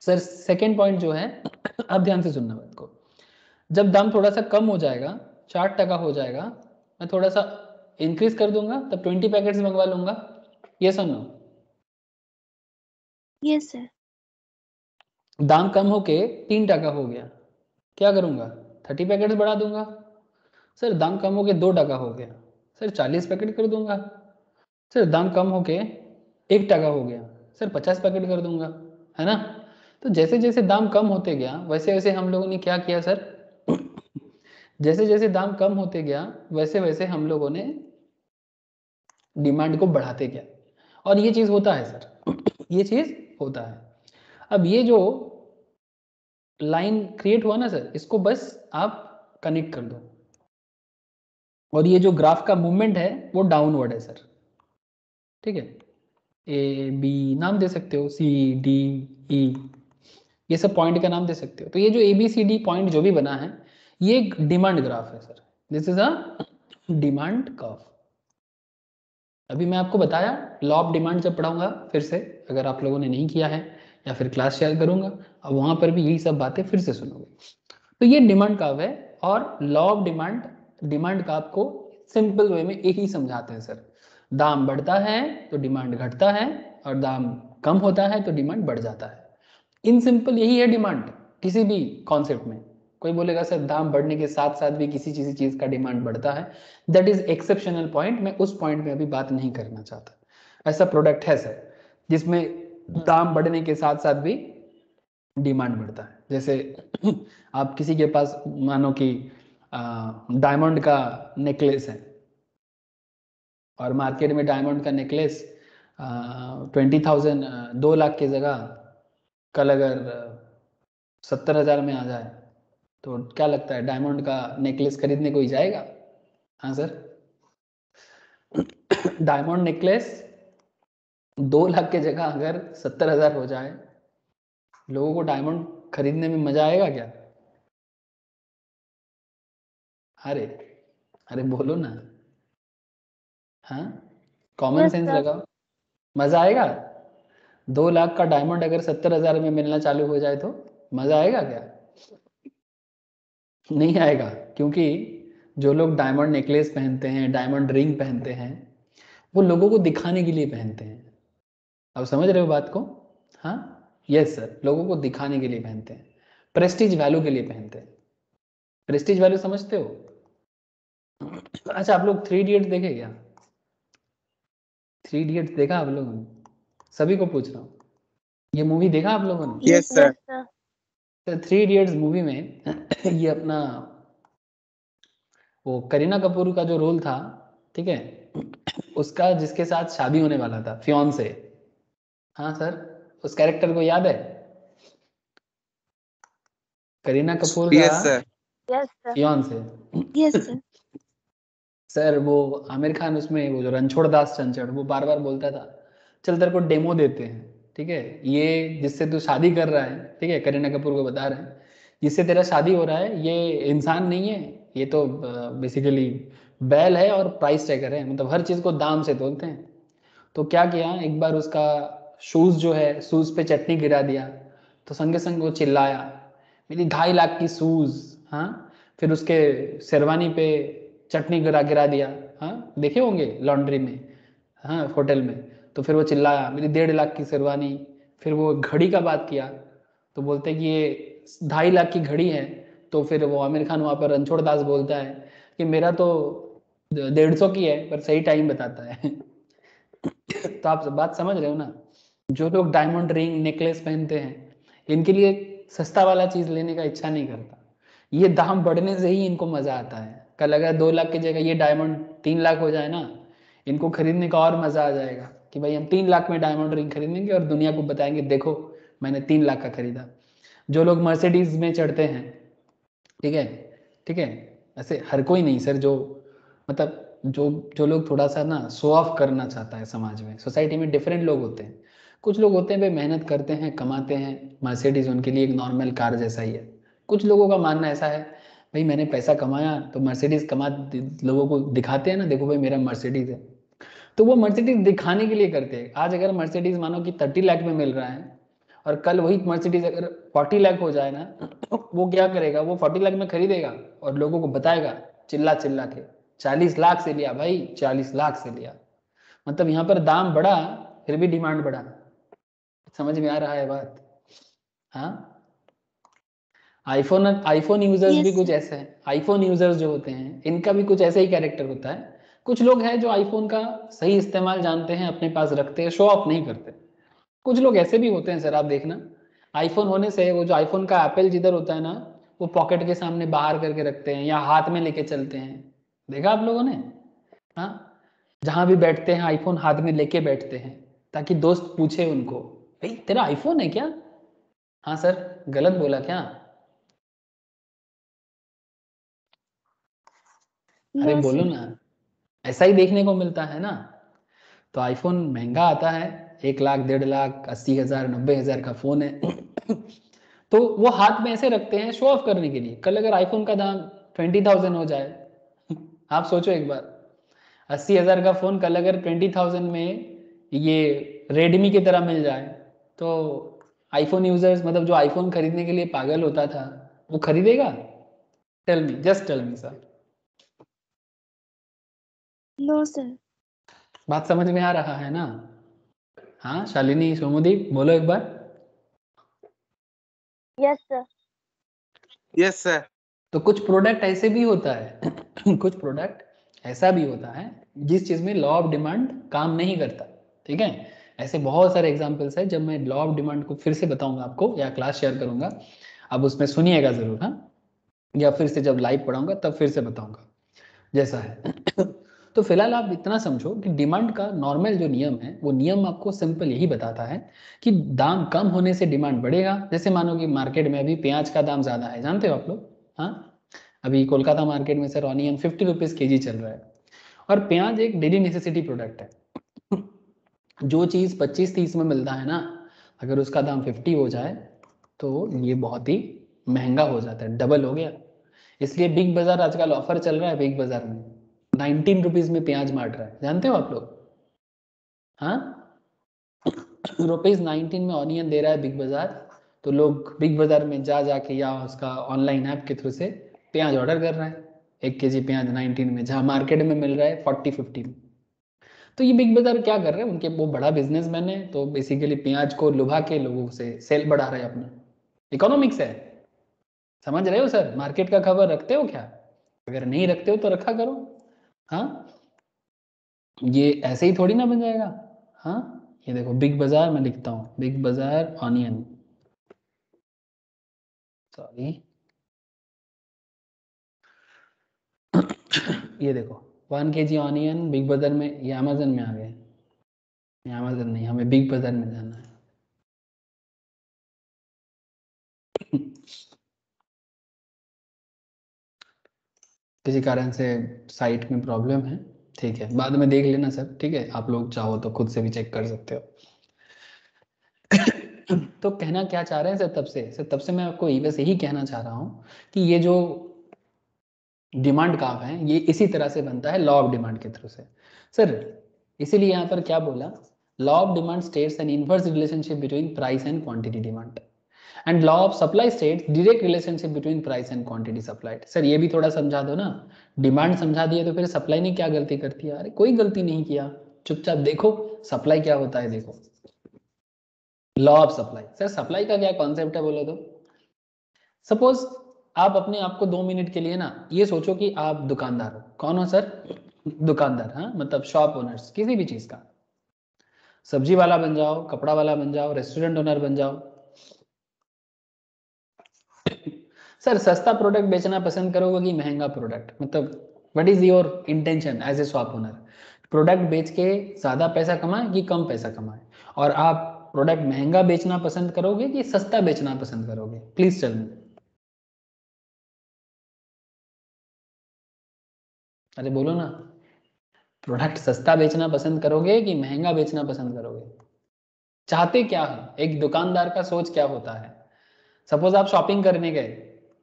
सर सेकेंड पॉइंट जो है, अब ध्यान से सुनना बात को, जब दाम थोड़ा सा कम हो जाएगा, 4 टका हो जाएगा, मैं थोड़ा सा इंक्रीज कर दूंगा, तब 20 पैकेट्स मंगवा लूंगा। ये सुनो, यस सर। दाम कम होके 3 टका हो गया, क्या करूंगा? 30 पैकेट्स बढ़ा दूंगा। सर दाम कम होके 2 टका हो गया, सर 40 पैकेट कर दूंगा। सर दाम कम होके 1 टका हो गया, सर 50 पैकेट कर दूंगा, है ना। तो जैसे जैसे दाम कम होते गया, वैसे वैसे हम लोगों ने क्या किया सर, जैसे जैसे दाम कम होते गया, वैसे वैसे हम लोगों ने डिमांड को बढ़ाते गया। और ये चीज होता है सर, ये चीज होता है। अब ये जो लाइन क्रिएट हुआ ना सर, इसको बस आप कनेक्ट कर दो, और ये जो ग्राफ का मूवमेंट है वो डाउनवर्ड है सर, ठीक है। ए बी नाम दे सकते हो, सी डी ई, ये सब पॉइंट का नाम दे सकते हो। तो ये जो A B C D point जो भी बना है, ये एक डिमांड ग्राफ है sir, this is a demand curve. अभी मैं आपको बताया लॉ ऑफ डिमांड जब पढ़ाऊंगा फिर से, अगर आप लोगों ने नहीं किया है, या फिर क्लास शेयर करूंगा, अब वहां पर भी यही सब बातें फिर से सुनोगे। तो ये डिमांड कर्व है, और law of demand, demand curve को सिंपल वे में यही समझाते हैं सर, दाम बढ़ता है तो डिमांड घटता है, और दाम कम होता है तो डिमांड बढ़ जाता है। इन सिंपल यही है डिमांड किसी भी कॉन्सेप्ट में। कोई बोलेगा सर दाम बढ़ने के साथ साथ भी किसी चीज का डिमांड बढ़ता है, दैट इज एक्सेप्शनल पॉइंट, मैं उस पॉइंट में अभी बात नहीं करना चाहता। ऐसा प्रोडक्ट है सर जिसमें दाम बढ़ने के साथ साथ भी डिमांड बढ़ता है। जैसे आप किसी के पास मानो कि डायमंड का नेकलेस है, और मार्केट में डायमंड का नेकलेस 20,000, 2 लाख की जगह कल अगर 70,000 में आ जाए, तो क्या लगता है डायमंड का नेकलेस खरीदने कोई जाएगा? हाँ सर, डायमंड नेकलेस 2 लाख की जगह अगर 70,000 हो जाए, लोगों को डायमंड खरीदने में मजा आएगा क्या? अरे, अरे बोलो ना, हाँ, कॉमन यस सेंस सर। लगाओ, मजा आएगा? 2 लाख का डायमंड अगर 70,000 में मिलना चालू हो जाए तो मजा आएगा क्या? नहीं आएगा, क्योंकि जो लोग डायमंड नेकलेस पहनते हैं, डायमंड रिंग पहनते हैं, वो लोगों को दिखाने के लिए पहनते हैं। अब समझ रहे हो बात को? हाँ, यस सर, लोगों को दिखाने के लिए पहनते हैं, प्रेस्टीज वैल्यू के लिए पहनते हैं। प्रेस्टीज वैल्यू समझते हो? अच्छा, आप लोग 3 इडियट्स देखे क्या? 3 इडियट्स देखा आप लोगों ने? सभी को पूछ रहा हूँ, ये मूवी देखा आप लोगों ने? Yes Yes, sir. सर। तो 3 इडियट्स मूवी में ये अपना वो करीना कपूर का जो रोल था, ठीक है, उसका जिसके साथ शादी होने वाला था, फियोन्से, हाँ सर, उस कैरेक्टर को याद है? करीना कपूर का Yes, sir. Yes sir. Fiance. Yes sir. Sir वो आमिर खान उसमें वो जो रणछोड़ दास छंछड़, वो बार बार बोलता था चल तेरे को डेमो देते हैं, ठीक है, ये जिससे तू शादी कर रहा है, ठीक है, करीना कपूर को बता रहे हैं जिससे तेरा शादी हो रहा है, ये इंसान नहीं है, ये तो बेसिकली बैल है और प्राइस टैगर है, मतलब हर चीज़ को दाम से तोलते हैं। तो क्या किया, एक बार उसका शूज जो है, शूज पे चटनी गिरा दिया तो संगे संग वो चिल्लाया मेरी 2.5 लाख की शूज। हाँ, फिर उसके शेरवानी पे चटनी गिरा गिरा दिया। हाँ, देखे होंगे लॉन्ड्री में, हाँ होटल में, तो फिर वो चिल्लाया मेरी 1.5 लाख की शेरवानी। फिर वो घड़ी का बात किया तो बोलते कि ये 2.5 लाख की घड़ी है, तो फिर वो आमिर खान वहाँ पर रणछोड़ दास बोलता है कि मेरा तो 150 की है पर सही टाइम बताता है। तो आप बात समझ रहे हो ना, जो लोग डायमंड रिंग नेकलेस पहनते हैं इनके लिए सस्ता वाला चीज लेने का इच्छा नहीं करता, ये दाम बढ़ने से ही इनको मजा आता है। कल अगर 2 लाख की जगह ये डायमंड 3 लाख हो जाए ना, इनको खरीदने का और मजा आ जाएगा कि भाई हम 3 लाख में डायमंड रिंग खरीदेंगे और दुनिया को बताएंगे देखो मैंने 3 लाख का खरीदा। जो लोग मर्सिडीज में चढ़ते हैं, ठीक है, ठीक है, ऐसे हर कोई नहीं सर, जो मतलब जो जो लोग थोड़ा सा ना शो ऑफ करना चाहता है समाज में, सोसाइटी में डिफरेंट लोग होते हैं। कुछ लोग होते हैं भाई मेहनत करते हैं कमाते हैं, मर्सिडीज उनके लिए एक नॉर्मल कार जैसा ही है। कुछ लोगों का मानना ऐसा है भाई मैंने पैसा कमाया तो मर्सिडीज लोगों को दिखाते हैं ना, देखो भाई मेरा मर्सिडीज है, तो वो मर्सिडीज दिखाने के लिए करते हैं। आज अगर मर्सिडीज मानो कि 30 लाख में मिल रहा है और कल वही मर्सिडीज अगर 40 लाख हो जाए ना, तो वो क्या करेगा, वो 40 लाख में खरीदेगा और लोगों को बताएगा चिल्ला चिल्ला के 40 लाख से लिया भाई, 40 लाख से लिया। मतलब यहाँ पर दाम बढ़ा फिर भी डिमांड बढ़ा। समझ में आ रहा है बात? हाँ, आईफोन आईफोन यूजर्स भी Yes, कुछ sir. ऐसे हैं, आईफोन यूजर्स जो होते हैं इनका भी कुछ ऐसे ही कैरेक्टर होता है। कुछ लोग हैं जो आईफोन का सही इस्तेमाल जानते हैं, अपने पास रखते हैं, शो ऑफ नहीं करते। कुछ लोग ऐसे भी होते हैं सर, आप देखना आईफोन होने से वो जो आईफोन का एप्पल जिधर होता है ना, वो पॉकेट के सामने बाहर करके रखते हैं या हाथ में लेके चलते हैं। देखा आप लोगों ने? हाँ, जहां भी बैठते हैं आईफोन हाथ में लेके बैठते हैं ताकि दोस्त पूछे उनको भाई तेरा आईफोन है क्या? हाँ सर, गलत बोला क्या? अरे No, बोलो sir. ना, ऐसा ही देखने को मिलता है ना। तो आईफोन महंगा आता है, 1 लाख 1.5 लाख 80 हजार 90 हजार का फोन है। तो वो हाथ में ऐसे रखते हैं शो ऑफ करने के लिए। कल अगर आईफोन का दाम 20,000 हो जाए, आप सोचो एक बार, 80 हजार का फोन कल अगर 20,000 में ये रेडमी की तरह मिल जाए, तो आईफोन यूजर्स मतलब जो आईफोन खरीदने के लिए पागल होता था वो खरीदेगा? Tell me, just tell me sir. No, sir. बात समझ में आ रहा है ना? हाँ शालिनी सोमोदीप बोलो एक बार। Yes, sir. Yes sir. तो कुछ प्रोडक्ट ऐसे भी होता है कुछ प्रोडक्ट ऐसा भी होता है जिस चीज में लॉ ऑफ डिमांड काम नहीं करता। ठीक है, ऐसे बहुत सारे एग्जांपल्स है। जब मैं लॉ ऑफ डिमांड को फिर से बताऊंगा आपको या क्लास शेयर करूंगा, अब उसमें सुनिएगा जरूर। हाँ, या फिर से जब लाइव पढ़ाऊंगा तब फिर से बताऊंगा जैसा है। तो फिलहाल आप इतना समझो कि डिमांड का नॉर्मल जो नियम है वो नियम आपको सिंपल यही बताता है कि दाम कम होने से डिमांड बढ़ेगा। जैसे मानो कि मार्केट में अभी प्याज का दाम ज़्यादा है, जानते हो आप लोग? हाँ, अभी कोलकाता मार्केट में सर ऑनियन 50 रुपीज़ के जी चल रहा है। और प्याज एक डेली नेसेसिटी प्रोडक्ट है। जो चीज़ 25-30 में मिलता है ना, अगर उसका दाम 50 हो जाए तो ये बहुत ही महंगा हो जाता है, डबल हो गया। इसलिए बिग बाजार आजकल ऑफर चल रहा है, बिग बाजार में 19 रुपीज़ में प्याज बांट रहा है, जानते हो आप लोग? हाँ, ₹19 में ऑनियन दे रहा है बिग बाजार। तो लोग बिग बाजार में जा जाके या उसका ऑनलाइन ऐप के थ्रू से प्याज ऑर्डर कर रहा है, 1 kg प्याज 19 में, जहाँ मार्केट में मिल रहा है 40-50 में। तो ये बिग बाजार क्या कर रहे हैं, उनके वो बड़ा बिजनेसमैन है, तो बेसिकली प्याज को लुभा के लोगों से सेल बढ़ा रहे हैं अपना। इकोनॉमिक्स है, समझ रहे हो सर? मार्केट का खबर रखते हो क्या? अगर नहीं रखते हो तो रखा करो। हाँ, ये ऐसे ही थोड़ी ना बन जाएगा। हाँ, ये देखो बिग बाजार में लिखता हूँ, बिग बाजार ऑनियन, सॉरी, ये देखो 1 kg ऑनियन बिग बाजार में, ये अमेजन में आ गए। ये अमेजन नहीं, हमें बिग बाजार में जाना है। किसी कारण से साइट में प्रॉब्लम है, ठीक है, बाद में देख लेना सर, ठीक है, आप लोग चाहो तो खुद से भी चेक कर सकते हो। तो कहना क्या चाह रहे हैं सर, तब से मैं आपको बस यही कहना चाह रहा हूँ कि ये जो डिमांड कर्व है ये इसी तरह से बनता है, लॉ ऑफ डिमांड के थ्रू से। सर इसीलिए यहाँ पर क्या बोला, Law of demand states an inverse relationship between price and quantity demand. And law of supply states direct relationship between price and quantity supplied. Sir ये भी थोड़ा समझा दो ना, डिमांड समझा दिए तो फिर सप्लाई ने क्या गलती करती है? अरे कोई गलती नहीं किया, चुपचाप देखो सप्लाई क्या होता है। देखो law of supply. Sir supply का क्या कॉन्सेप्ट है बोलो तो? सपोज आप अपने आप को 2 मिनट के लिए ना ये सोचो कि आप दुकानदार हो। कौन हो सर? दुकानदार। हाँ मतलब शॉप ओनर्स किसी भी चीज का, सब्जी वाला बन जाओ, कपड़ा वाला बन जाओ, रेस्टोरेंट ओनर बन जाओ। सर सस्ता प्रोडक्ट बेचना पसंद करोगे कि महंगा प्रोडक्ट? मतलब what is your intention as a shop owner? Product बेच के ज्यादा पैसा कमाए कि कम पैसा कमाए? और आप प्रोडक्ट महंगा बेचना पसंद करोगे कि सस्ता बेचना पसंद करोगे? Please tell me. अरे बोलो ना, प्रोडक्ट सस्ता बेचना पसंद करोगे कि महंगा बेचना पसंद करोगे? चाहते क्या है? एक दुकानदार का सोच क्या होता है? सपोज आप शॉपिंग करने गए,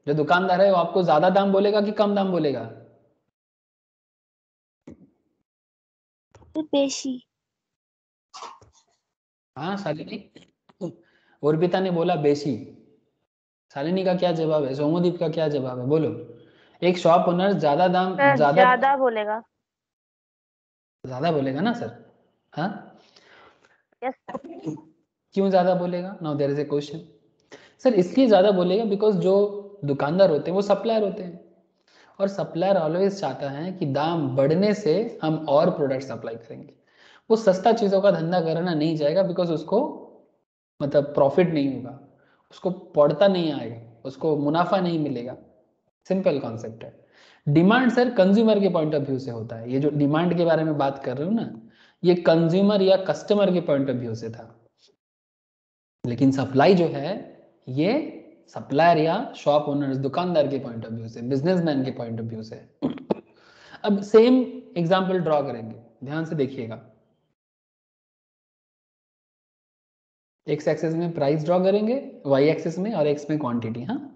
जो दुकानदार है वो आपको ज्यादा दाम बोलेगा कि कम दाम बोलेगा? बेशी। हाँ शालिनी, अर्पिता ने बोला बेशी। शालिनी का क्या जवाब है? सोमोदीप का क्या जवाब है? बोलो। एक शॉप ओनर ज्यादा दाम ज्यादा बोलेगा। ज्यादा बोलेगा ना सर? हाँ यस क्यों ज्यादा बोलेगा? Now there is a question. Sir इसलिए ज्यादा बोलेगा बिकॉज जो दुकानदार होते हैं वो सप्लायर होते हैं, और सप्लायर ऑलवेज चाहता है कि दाम बढ़ने से हम और प्रोडक्ट सप्लाई करेंगे। वो सस्ता चीज़ों का धंधा करना नहीं चाहेगा बिकॉज उसको मतलब प्रॉफिट नहीं होगा, उसको पड़ता नहीं आएगा, उसको मुनाफा नहीं मिलेगा। सिंपल कॉन्सेप्ट है। डिमांड सर कंज्यूमर के पॉइंट ऑफ व्यू से होता है। ये जो डिमांड के बारे में बात कर रहे हो ना, ये कंज्यूमर या कस्टमर के पॉइंट ऑफ व्यू से था। लेकिन सप्लाई जो है ये सप्लायर या शॉप ओनर्स दुकानदार के पॉइंट ऑफ व्यू से, बिजनेसमैन के पॉइंट ऑफ व्यू से। अब सेम एग्जांपल ड्रॉ करेंगे, ध्यान से देखिएगा। एक्स एक्सिस में प्राइस ड्रॉ करेंगे, वाई एक्सिस में, और एक्स में क्वांटिटी। हाँ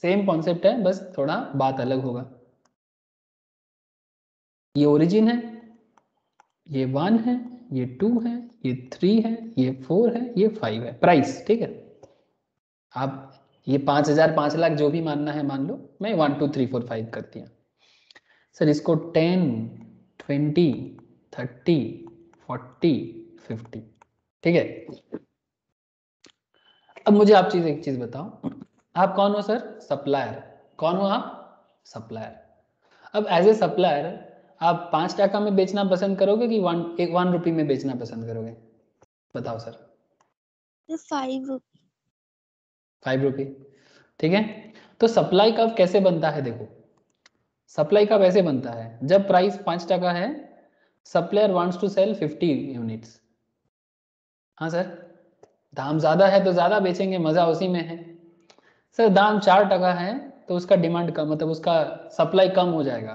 सेम कॉन्सेप्ट है, बस थोड़ा बात अलग होगा। ये ओरिजिन है, ये 1 है, ये 2 है, ये 3 है, ये 4 है, ये 5 है प्राइस। ठीक है, आप ये 5,000 5 लाख जो भी मानना है मान लो, मैं 1 2 3 4 5 कर दिया। सर इसको 10 20 30 40 50। ठीक है, अब मुझे आप एक चीज बताओ, आप कौन हो सर? सप्लायर। कौन हो आप? सप्लायर। अब एज ए सप्लायर आप 5 टका में बेचना पसंद करोगे कि 1 रुपये में बेचना पसंद करोगे? बताओ सर। 5 रुपये। 5 रुपये। ठीक है, तो सप्लाई कर्व कैसे बनता है? देखो सप्लाई कर्व ऐसे बनता है, जब प्राइस 5 टका है, supplier wants to sell 50 units. हाँ सर, दाम ज्यादा है तो ज्यादा बेचेंगे, मजा उसी में है। सर दाम 4 टका है तो उसका डिमांड कम, मतलब उसका सप्लाई कम हो जाएगा,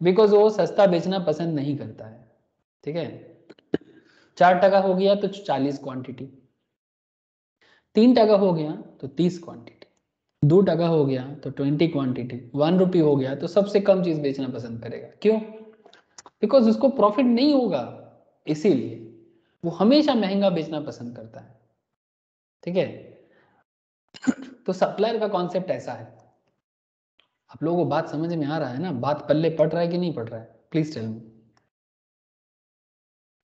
बिकॉज वो सस्ता बेचना पसंद नहीं करता है। ठीक है, 4 टका हो गया तो 40 क्वांटिटी, 3 टका हो गया तो 30 क्वांटिटी, 2 टका हो गया तो 20 क्वांटिटी, 1 रुपये हो गया तो सबसे कम चीज बेचना पसंद करेगा। क्यों? बिकॉज उसको प्रॉफिट नहीं होगा, इसीलिए वो हमेशा महंगा बेचना पसंद करता है। ठीक है, तो सप्लायर का कॉन्सेप्ट ऐसा है। आप लोगों को बात समझ में आ रहा है ना? बात पल्ले पड़ रहा है कि नहीं पड़ रहा है? Please tell me.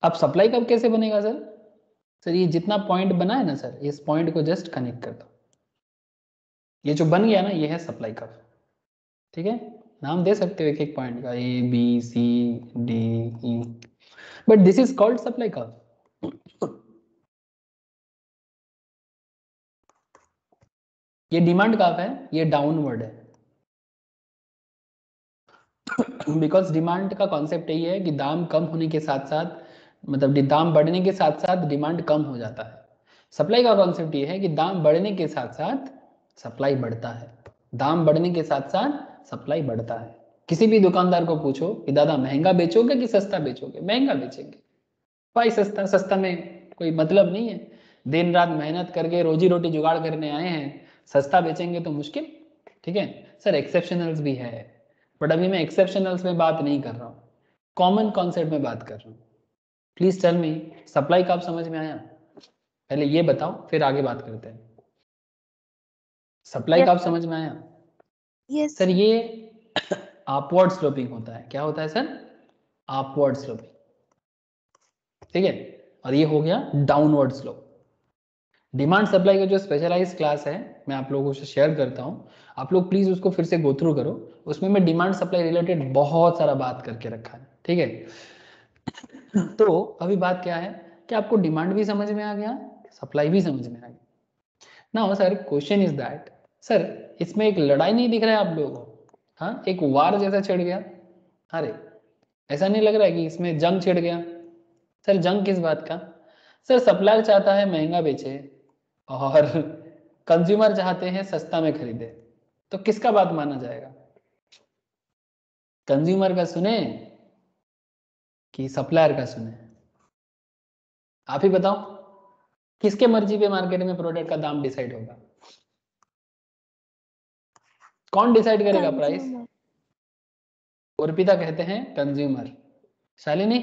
अब सप्लाई कब कैसे बनेगा सर? सर ये जितना पॉइंट बना है ना सर, इस पॉइंट को जस्ट कनेक्ट कर दो। ये जो बन गया ना, ये है सप्लाई कर्व। ठीक है, नाम दे सकते हो एक एक पॉइंट का, A B C D E, but this is called supply curve. ये डिमांड कर्व है, ये डाउनवर्ड है। बिकॉज डिमांड का कॉन्सेप्ट यही है कि दाम कम होने के साथ साथ, मतलब दाम बढ़ने के साथ साथ डिमांड कम हो जाता है। सप्लाई का कॉन्सेप्ट ये है कि दाम बढ़ने के साथ साथ सप्लाई बढ़ता है, दाम बढ़ने के साथ साथ सप्लाई बढ़ता है। किसी भी दुकानदार को पूछो कि दादा महंगा बेचोगे कि सस्ता बेचोगे? महंगा बेचेंगे भाई, सस्ता सस्ता में कोई मतलब नहीं है। दिन रात मेहनत करके रोजी रोटी जुगाड़ करने आए हैं, सस्ता बेचेंगे तो मुश्किल। ठीक है सर, एक्सेप्शनल्स भी है, बट अभी मैं एक्सेप्शनल्स में बात नहीं कर रहा हूँ। कॉमन कॉन्सेप्ट में बात कर रहा हूँ। प्लीज टेल मी, सप्लाई का आप समझ में आया? पहले ये बताओ फिर आगे बात करते हैं। सप्लाई Yes, का आप sir. समझ में आया? Yes. सर ये अपवर्ड स्लोपिंग होता है। क्या होता है सर? अपवर्ड स्लोपिंग, ठीक है। और ये हो गया डाउनवर्ड स्लोप। डिमांड सप्लाई का जो स्पेशलाइज्ड क्लास है मैं आप लोगों से शेयर करता हूं, आप लोग प्लीज उसको फिर से गो थ्रू करो। उसमें मैं डिमांड सप्लाई रिलेटेड बहुत सारा बात करके रखा है, ठीक है। तो अभी बात क्या है कि आपको डिमांड भी समझ में आ गया, सप्लाई भी समझ में आ गया। Now sir question is that, sir इसमें एक लड़ाई नहीं दिख रहा है आप लोगों को? हाँ, एक वार जैसा छिड़ गया। अरे ऐसा नहीं लग रहा है कि इसमें जंग छिड़ गया? सर जंग किस बात का? सर सप्लायर चाहता है महंगा बेचे और कंज्यूमर चाहते हैं सस्ता में खरीदे, तो किसका बात माना जाएगा? कंज्यूमर का सुने कि सप्लायर का सुने? आप ही बताओ, किसके मर्जी पे मार्केट में प्रोडक्ट का दाम डिसाइड होगा? कौन डिसाइड करेगा प्राइस? Consumer. अर्पिता कहते हैं कंज्यूमर। शालिनी,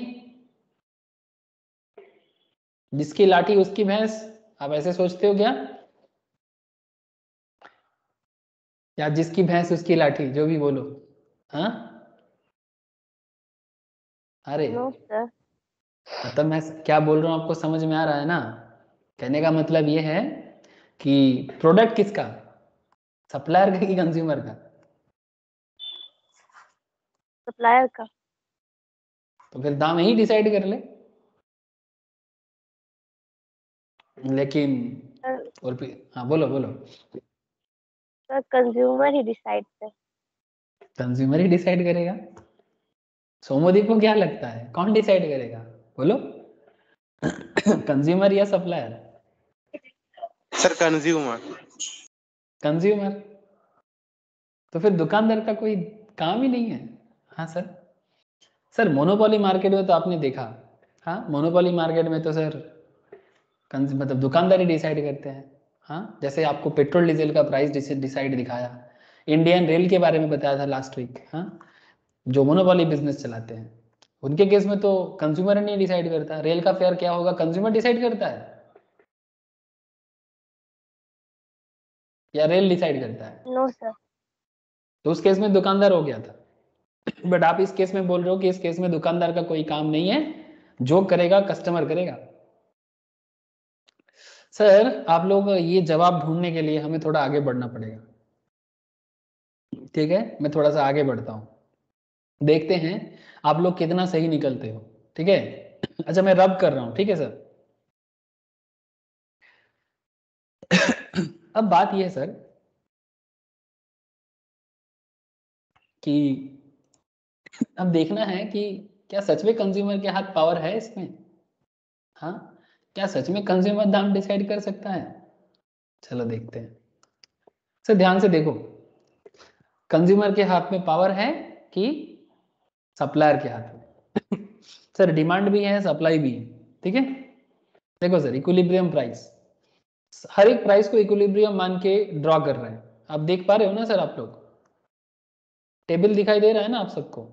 जिसकी लाठी उसकी भैंस, आप ऐसे सोचते हो क्या? या जिसकी भैंस उसकी लाठी, जो भी बोलो। हाँ, अरे No, sir. मतलब मैं क्या बोल रहा हूँ आपको समझ में आ रहा है ना? कहने का मतलब ये है कि प्रोडक्ट किसका, सप्लायर का कि कंज्यूमर का? Supplier का. तो फिर दाम यही डिसाइड कर ले। लेकिन Sir, और हाँ बोलो बोलो। sir, consumer ही decide है. कंज्यूमर ही डिसाइड करेगा? सोमोदीप को क्या लगता है कौन डिसाइड करेगा? बोलो। कंज्यूमर या सप्लायर? Sir consumer. कंज्यूमर। तो फिर दुकानदार का कोई काम ही नहीं है। हाँ सर। सर मोनोपोली मार्केट में तो आपने देखा, हाँ मोनोपोली मार्केट में तो सर मतलब दुकानदार ही डिसाइड करते हैं। हाँ, जैसे आपको पेट्रोल डीजल का प्राइस डिसाइड दिखाया, इंडियन रेल के बारे में बताया था लास्ट वीक। हाँ, जो मोनोपोली बिजनेस चलाते हैं उनके केस में तो कंज्यूमर नहीं डिसाइड करता, रेल का फेयर क्या होगा कंज्यूमर डिसाइड करता है या रेल डिसाइड करता है? No, sir. तो उस केस में दुकानदार हो गया था। बट आप इस केस में बोल रहे हो कि इस केस में दुकानदार का कोई काम नहीं है, जो करेगा कस्टमर करेगा। सर आप लोग ये जवाब ढूंढने के लिए हमें थोड़ा आगे बढ़ना पड़ेगा, ठीक है। मैं थोड़ा सा आगे बढ़ता हूँ, देखते हैं आप लोग कितना सही निकलते हो, ठीक है। अच्छा मैं रब कर रहा हूँ, ठीक है सर। अब बात यह है सर कि अब देखना है कि क्या सच में कंज्यूमर के हाथ पावर है इसमें? हाँ, क्या सच में कंज्यूमर दाम डिसाइड कर सकता है? चलो देखते हैं। सर ध्यान से देखो, कंज्यूमर के हाथ में पावर है कि सप्लायर के हाथ में? सर डिमांड भी है सप्लाई भी है, ठीक है। देखो सर इक्विलिब्रियम प्राइस, हर एक प्राइस को इक्विलिब्रियम मान के ड्रॉ कर रहे हैं। आप देख पा रहे हो ना सर? आप लोग टेबल दिखाई दे रहा है ना आप सबको?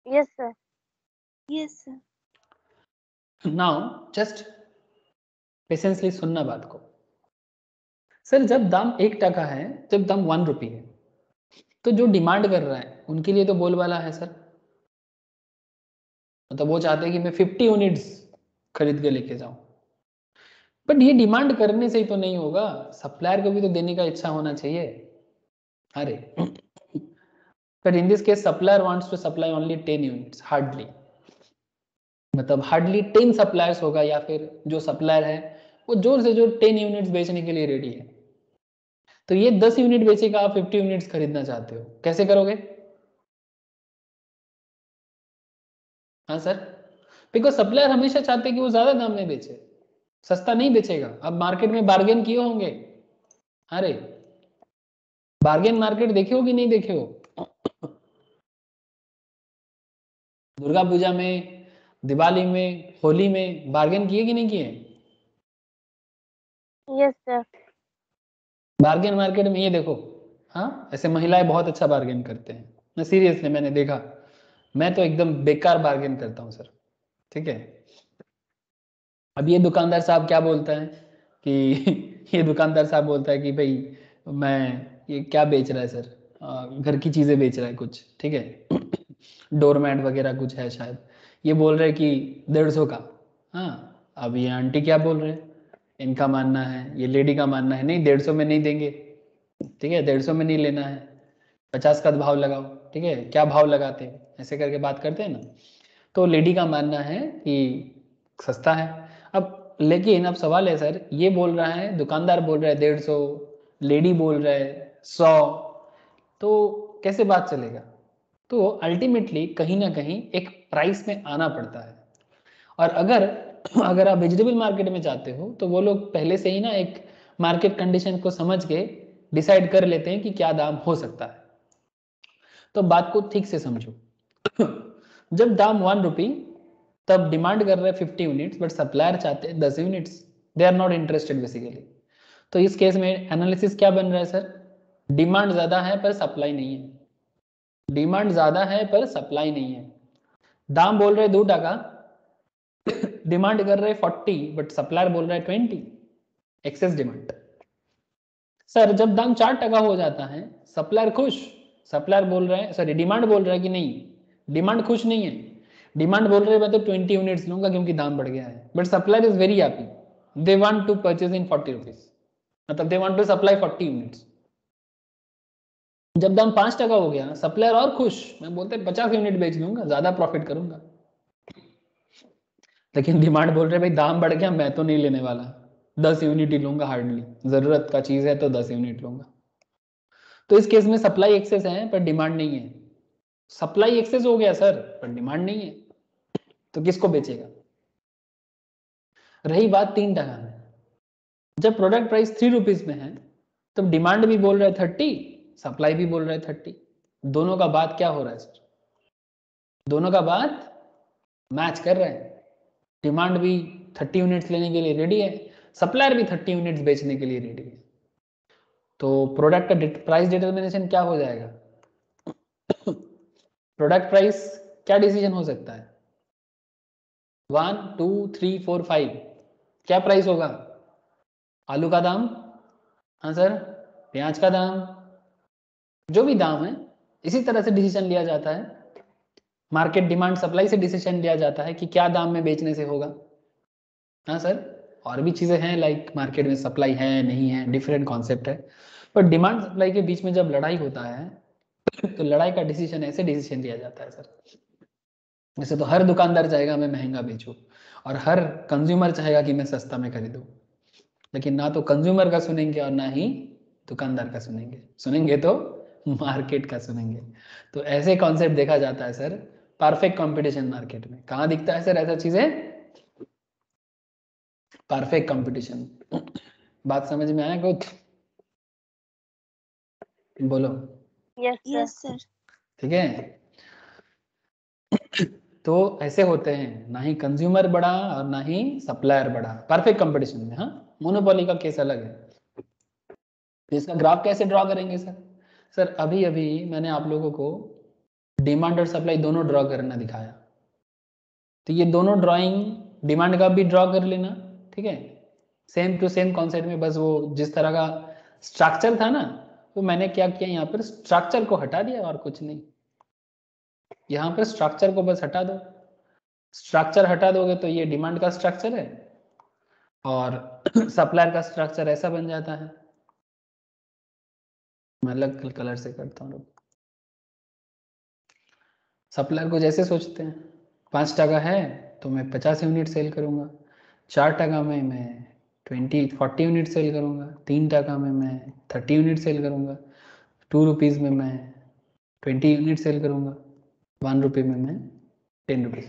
Yes, sir. Yes, sir. Now just patiently सुनना बात को। सर जब दाम 1 टका है, जब दाम 1 रुपी है, तो जो डिमांड कर रहा है उनके लिए तो बोलबाला है सर। मतलब वो चाहते हैं कि मैं 50 यूनिट्स खरीद के लेके जाऊं। बट ये डिमांड करने से ही तो नहीं होगा, सप्लायर को भी तो देने का इच्छा होना चाहिए। अरे but in this case supplier wants to supply only 10 units, hardly, मतलब हार्डली 10 सप्लायर्स होगा, या फिर जो सप्लायर है वो जोर से जोर 10 यूनिट्स बेचने के लिए रेडी है। तो ये 10 यूनिट बेचेगा, आप 50 यूनिट्स खरीदना चाहते हो, कैसे करोगे? हाँ सर, बिकॉज सप्लायर हमेशा चाहते हैं कि वो ज्यादा दाम में बेचे, सस्ता नहीं बेचेगा। अब मार्केट में बार्गेन किए होंगे, अरे बार्गेन मार्केट देखे हो कि नहीं देखे हो? दुर्गा पूजा में, दिवाली में, होली में बार्गेन किए कि नहीं किए? Yes, sir. बार्गेन मार्केट में ये देखो, हाँ, ऐसे महिलाएं बहुत अच्छा बार्गेन करते हैं, मैं सीरियसली मैंने देखा, मैं तो एकदम बेकार बार्गेन करता हूँ सर, ठीक है। अब ये दुकानदार साहब क्या बोलता है कि ये दुकानदार साहब बोलता है कि भाई मैं ये क्या बेच रहा है सर, घर की चीज़ें बेच रहा है कुछ, ठीक है, डोरमैट वगैरह कुछ है शायद, ये बोल रहे हैं कि 150 का। हाँ, अब ये आंटी क्या बोल रहे हैं, इनका मानना है, ये लेडी का मानना है नहीं 150 में नहीं देंगे, ठीक है, 150 में नहीं लेना है, 50 का भाव लगाओ, ठीक है, क्या भाव लगाते हैं, ऐसे करके बात करते हैं ना। तो लेडी का मानना है कि सस्ता है। अब लेकिन अब सवाल है सर, ये बोल रहा है दुकानदार बोल रहा है 150, लेडी बोल रहा है 100, तो कैसे बात चलेगा। तो अल्टीमेटली कहीं ना कहीं एक प्राइस में आना पड़ता है। और अगर अगर आप वेजिटेबल मार्केट में जाते हो तो वो लोग पहले से ही ना एक मार्केट कंडीशन को समझ के डिसाइड कर लेते हैं कि क्या दाम हो सकता है। तो बात को ठीक से समझो। जब दाम 1 रुपी, तब डिमांड कर रहे हैं 50 यूनिट्स, बट सप्लायर चाहते हैं 10 units, they are not interested basically. तो इस केस में एनालिसिस क्या बन रहा है सर, डिमांड ज्यादा है पर सप्लाई नहीं है, डिमांड ज्यादा है पर सप्लाई नहीं है। दाम बोल रहे 2 टका, डिमांड कर रहे 40, बट सप्लायर बोल रहा है 20, एक्सेस डिमांड। सर जब दाम 4 टका हो जाता है, सप्लायर खुश, सप्लायर बोल रहे हैं, सॉरी डिमांड बोल रहा है कि नहीं, डिमांड खुश नहीं है, डिमांड बोल रहे हैं मैं तो 20 यूनिट्स लूंगा क्योंकि दाम बढ़ गया है, but supplier is very happy, they want to purchase in 40 rupees, मतलब they want to supply 40 units. जब दाम 5 टका हो गया, सप्लायर और खुश, मैं बोलते 50 यूनिट बेच लूंगा, ज्यादा प्रॉफिट करूंगा, लेकिन डिमांड बोल रहे भाई दाम बढ़ गया, मैं तो नहीं लेने वाला, 10 यूनिट ही लूंगा, हार्डली जरूरत का चीज है तो 10 यूनिट लूंगा। तो इस केस में सप्लाई एक्सेस है पर डिमांड नहीं है, सप्लाई एक्सेस हो गया सर पर डिमांड नहीं है, तो किसको बेचेगा। रही बात 3 टका में, जब प्रोडक्ट प्राइस 3 रुपीज में है, तब डिमांड भी बोल रहा है 30, सप्लाई भी बोल रहा है 30, दोनों का बात क्या हो रहा है सर, दोनों का बात मैच कर रहा है, डिमांड भी 30 यूनिट्स लेने के लिए रेडी है, सप्लायर भी 30 यूनिट्स बेचने के लिए रेडी है। तो प्रोडक्ट का प्राइस डिटर्मिनेशन क्या हो जाएगा, प्रोडक्ट प्राइस क्या डिसीजन हो सकता है, 1 2 3 4 5, क्या प्राइस होगा, आलू का दाम, हाँ सर, प्याज का दाम, जो भी दाम है, इसी तरह से डिसीजन लिया जाता है, मार्केट डिमांड सप्लाई से डिसीजन लिया जाता है कि क्या दाम में बेचने से होगा। हाँ सर, और भी चीजें हैं लाइक मार्केट में सप्लाई है नहीं है, डिफरेंट कॉन्सेप्ट है, पर डिमांड सप्लाई के बीच में जब लड़ाई होता है तो लड़ाई का डिसीजन ऐसे डिसीजन लिया जाता है सर। वैसे तो हर दुकानदार चाहेगा मैं महंगा बेचूं, और हर कंज्यूमर चाहेगा कि मैं सस्ता में खरीदूं, लेकिन ना तो कंज्यूमर का सुनेंगे और ना ही दुकानदार का सुनेंगे, सुनेंगे तो मार्केट का सुनेंगे। तो ऐसे कॉन्सेप्ट देखा जाता है सर परफेक्ट कंपटीशन मार्केट में। कहाँ दिखता है सर ऐसा चीजें, परफेक्ट कंपटीशन। बात समझ में आया कुछ, बोलो। Yes, sir. Yes, sir. ठीक है, तो ऐसे होते हैं, ना ही कंज्यूमर बड़ा और ना ही सप्लायर बड़ा परफेक्ट कंपटीशन में। हाँ, मोनोपोली का केस अलग है। तो इसका ग्राफ कैसे ड्रॉ करेंगे सर, सर अभी अभी मैंने आप लोगों को डिमांड और सप्लाई दोनों ड्रॉ करना दिखाया, तो ये दोनों ड्राइंग डिमांड का भी ड्रॉ कर लेना, ठीक है, सेम टू सेम कॉन्सेप्ट में, बस वो जिस तरह का स्ट्रक्चर था ना, वो मैंने क्या किया, यहाँ पर स्ट्रक्चर को हटा दिया और कुछ नहीं, यहाँ पर स्ट्रक्चर को बस हटा दो, स्ट्रक्चर हटा दोगे तो ये डिमांड का स्ट्रक्चर है और सप्लायर का स्ट्रक्चर ऐसा बन जाता है। मैं अलग कलर से करता हूँ, सप्लायर को जैसे सोचते हैं 5 टका है तो मैं 50 यूनिट सेल करूंगा, 4 टका में मैं 40 यूनिट सेल करूंगा, 3 टका में मैं 30 यूनिट सेल करूंगा, 2 रुपीज़ में मैं 20 यूनिट सेल करूंगा, 1 रुपये में मैं 10 रुपीज़।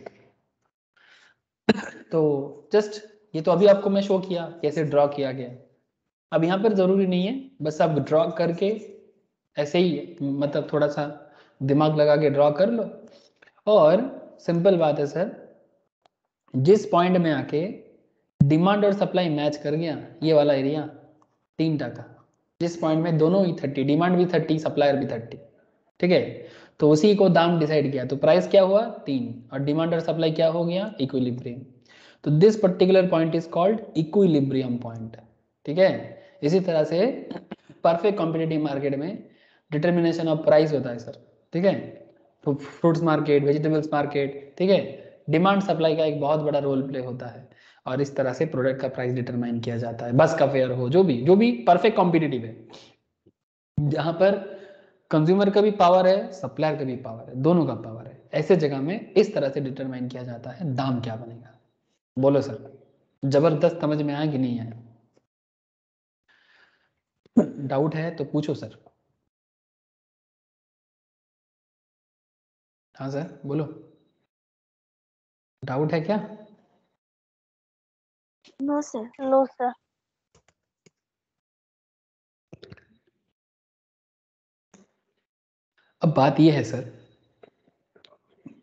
तो जस्ट ये तो अभी आपको मैं शो किया कैसे ड्रॉ किया गया। अब यहाँ पर ज़रूरी नहीं है, बस आप ड्रॉ करके ऐसे ही मतलब थोड़ा सा दिमाग लगा के ड्रॉ कर लो, और सिंपल बात है सर, जिस पॉइंट में आके डिमांड और सप्लाई मैच कर गया, ये वाला एरिया 3 टका, जिस पॉइंट में दोनों ही 30, डिमांड भी 30, सप्लायर भी 30, ठीक है, तो उसी को दाम डिसाइड किया, तो प्राइस क्या हुआ 3, और डिमांड और सप्लाई क्या हो गया इक्विलिब्रियम। तो this particular point is called equilibrium point, ठीक है। इसी तरह से परफेक्ट कॉम्पिटिटिव मार्केट में डिटर्मिनेशन ऑफ प्राइस होता है सर, ठीक है, तो फ्रूट्स मार्केट, वेजिटेबल्स मार्केट, ठीक है, डिमांड सप्लाई का एक बहुत बड़ा रोल प्ले होता है, और इस तरह से प्रोडक्ट का प्राइस डिटरमाइन किया जाता है, बस का फेयर हो, जो भी परफेक्ट कॉम्पिटिटिव है, जहां पर कंज्यूमर का भी पावर है, सप्लायर का भी पावर है, दोनों का पावर है, ऐसे जगह में इस तरह से डिटरमाइन किया जाता है दाम क्या बनेगा। बोलो सर, जबरदस्त समझ में आया कि नहीं आया? डाउट है तो पूछो सर। हाँ सर बोलो, डाउट है क्या? No sir. No sir. अब बात ये है सर,